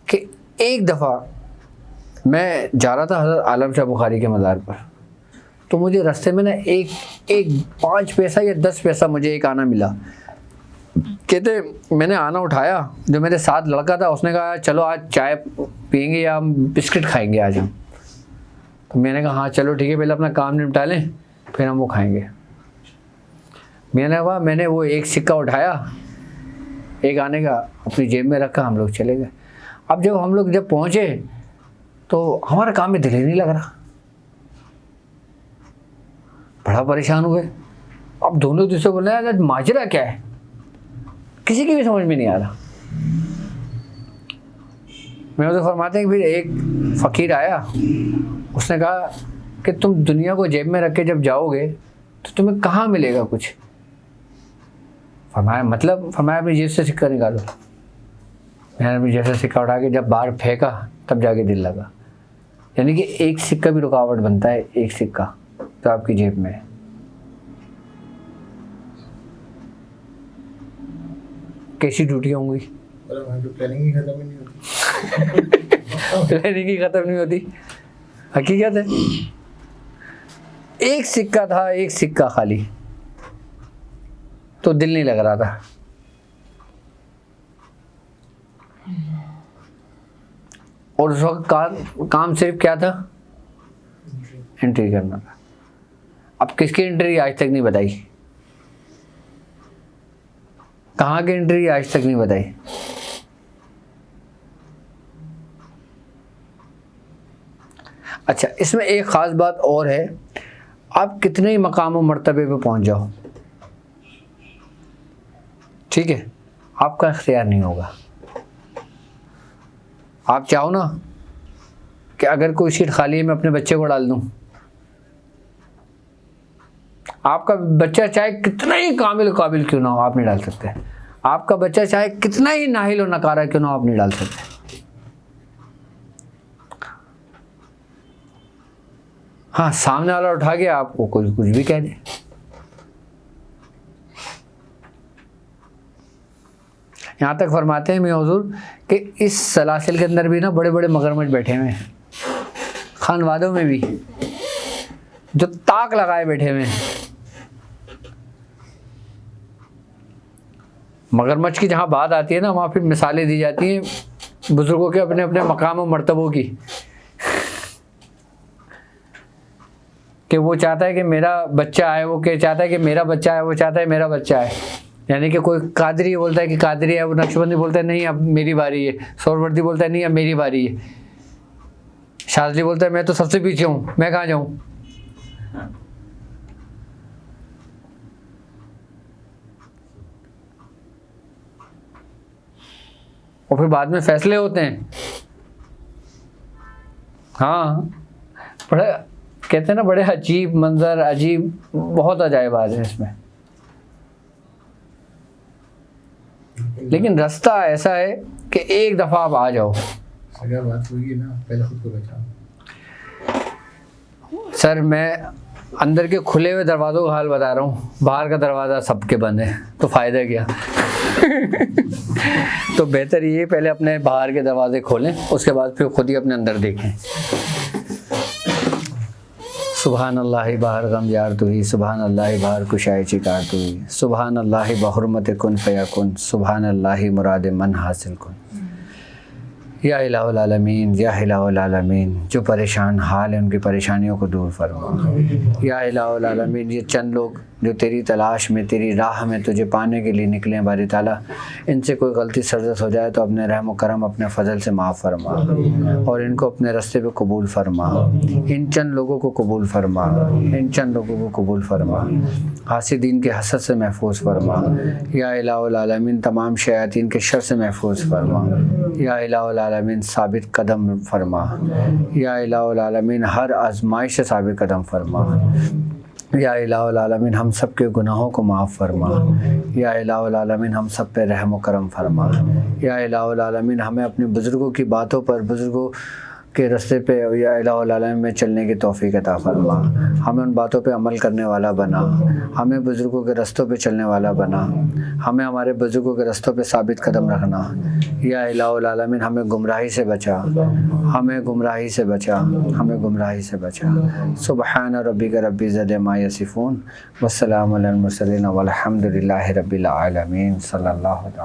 کہ ایک دفعہ میں جا رہا تھا حضرت عالم شاہ بخاری کے مزار پر، تو مجھے راستے میں نا ایک 5 پیسہ یا 10 پیسہ مجھے ایک آنا ملا. کہتے میں نے آنا اٹھایا، جو میرے ساتھ لڑکا تھا اس نے کہا چلو آج چائے پئیں گے یا ہم بسکٹ کھائیں گے آج ہم. تو میں نے کہا ہاں چلو ٹھیک ہے، پہلے اپنا کام نپٹا لیں پھر ہم وہ کھائیں گے. میں نے کہا، میں نے وہ ایک سکہ اٹھایا ایک آنے کا، اپنی جیب میں رکھا، ہم لوگ چلے گئے. اب جب ہم لوگ پہنچے تو ہمارا کام میں دل ہی نہیں لگ رہا، بڑا پریشان ہوئے. اب دونوں دوسرے بول رہے ہیں ماجرا کیا ہے، کسی کی بھی سمجھ میں نہیں آ رہا. میں تو فرماتے ہیں کہ پھر ایک فقیر آیا، اس نے کہا کہ تم دنیا کو جیب میں رکھ کے جب جاؤ گے تو تمہیں کہاں ملے گا کچھ. فرمایا مطلب؟ فرمایا اپنی جیب سے سکہ نکالو. میں نے اپنی جیب سے سکہ اٹھا کے جب باہر پھینکا تب جا کے دل لگا. یعنی کہ ایک سکہ بھی رکاوٹ بنتا ہے، ایک سکہ جو آپ کی جیب میں ہے. کیسی ڈیوٹیاں ہوں گی؟ پلاننگ ہی ختم نہیں ہوتی. پلاننگ ہی ختم نہیں ہوتی. حقیقت ہے، ایک سکہ تھا، ایک سکہ خالی، تو دل نہیں لگ رہا تھا. اور اس وقت کام صرف کیا تھا؟ انٹری کرنا تھا. اب کس کی انٹری آج تک نہیں بتائی؟ کہاں کی انٹری آج تک نہیں بتائی؟ اچھا، اس میں ایک خاص بات اور ہے، آپ کتنے ہی مقام و مرتبے پہ پہنچ جاؤ، ٹھیک ہے، آپ کا اختیار نہیں ہوگا. آپ چاہو نا کہ اگر کوئی سیٹ خالی ہے میں اپنے بچے کو ڈال دوں، آپ کا بچہ چاہے کتنا ہی کامل و قابل کیوں نہ ہو آپ نہیں ڈال سکتے. آپ کا بچہ چاہے کتنا ہی ناہل و نکارہ کیوں نہ ہو آپ نہیں ڈال سکتے. ہاں، سامنے والا اٹھا کے آپ کو کچھ بھی کہہ دے. یہاں تک فرماتے ہیں میں حضور کہ اس سلاسل کے اندر بھی نا بڑے بڑے مگرمچھ بیٹھے ہوئے ہیں، خانوادوں میں بھی جو تاک لگائے بیٹھے ہوئے ہیں. مگرمچھ کی جہاں بات آتی ہے نا وہاں پھر مثالیں دی جاتی ہیں بزرگوں کے اپنے اپنے مقام و مرتبوں کی، کہ وہ چاہتا ہے کہ میرا بچہ آئے، وہ کہ چاہتا ہے کہ میرا بچہ آئے، وہ چاہتا ہے میرا بچہ آئے. یعنی کہ کوئی قادری بولتا ہے کہ قادری ہے، وہ نقشبندی بولتا ہے نہیں اب میری باری ہے، سہروردی بولتا ہے نہیں اب میری باری ہے، شاذلی بولتا ہے میں تو سب سے پیچھے ہوں، میں کہاں جاؤں. اور پھر بعد میں فیصلے ہوتے ہیں. ہاں، بڑے کہتے ہیں نا بڑے عجیب منظر، عجیب بہت عجائبات ہیں اس میں. لیکن رستہ ایسا ہے کہ ایک دفعہ آپ آ جاؤ. اگر بات ہوئی نا پہلے خود کو بچاؤ. سر میں اندر کے کھلے ہوئے دروازوں کا حال بتا رہا ہوں، باہر کا دروازہ سب کے بند ہے، تو فائدہ کیا. تو بہتر یہ پہلے اپنے باہر کے دروازے کھولیں، اس کے بعد پھر خود ہی اپنے اندر دیکھیں. سبحان اللہ باہر غم یار تو ہی، سبحان اللہ باہر کشائے چکار تو ہی، سبحان اللہ بحرمت کن فیکن، سبحان اللہ مراد من حاصل کن. یا الہ العالمین، یا الہ العالمین، جو پریشان حال ہیں ان کی پریشانیوں کو دور فرما. یا الہ العالمین، یہ چند لوگ جو تیری تلاش میں تیری راہ میں تجھے پانے کے لیے نکلے ہیں باری تعالیٰ، ان سے کوئی غلطی سرزد ہو جائے تو اپنے رحم و کرم اپنے فضل سے معاف فرما اور ان کو اپنے راستے پہ قبول فرما، ان چند لوگوں کو قبول فرما، ان چند لوگوں کو قبول فرما، حاسدین کے حسد سے محفوظ فرما، یا الہ العالمین تمام شیاطین کے شر سے محفوظ فرما، یا الہ العالمین ثابت قدم فرما، یا الہ العالمین ہر آزمائش سے ثابت قدم فرما، یا الہ العالمین ہم سب کے گناہوں کو معاف فرما، یا الہ العالمین ہم سب پہ رحم و کرم فرما، یا الہ العالمین ہمیں اپنے بزرگوں کی باتوں پر، بزرگوں کے راستے پہ یا الہ العالمین میں چلنے کی توفیق عطا فرما، ہمیں ان باتوں پہ عمل کرنے والا بنا، ہمیں بزرگوں کے رستوں پہ چلنے والا بنا، ہمیں ہمارے بزرگوں کے رستوں پہ ثابت قدم رکھنا، یا الہ العالمین ہمیں گمراہی سے بچا، ہمیں گمراہی سے بچا، ہمیں گمراہی سے بچا۔ سبحان ربک رب العزت عما یصفون والسلام علی المرسلین والحمد للہ رب العالمین۔ صلی اللہ تعالی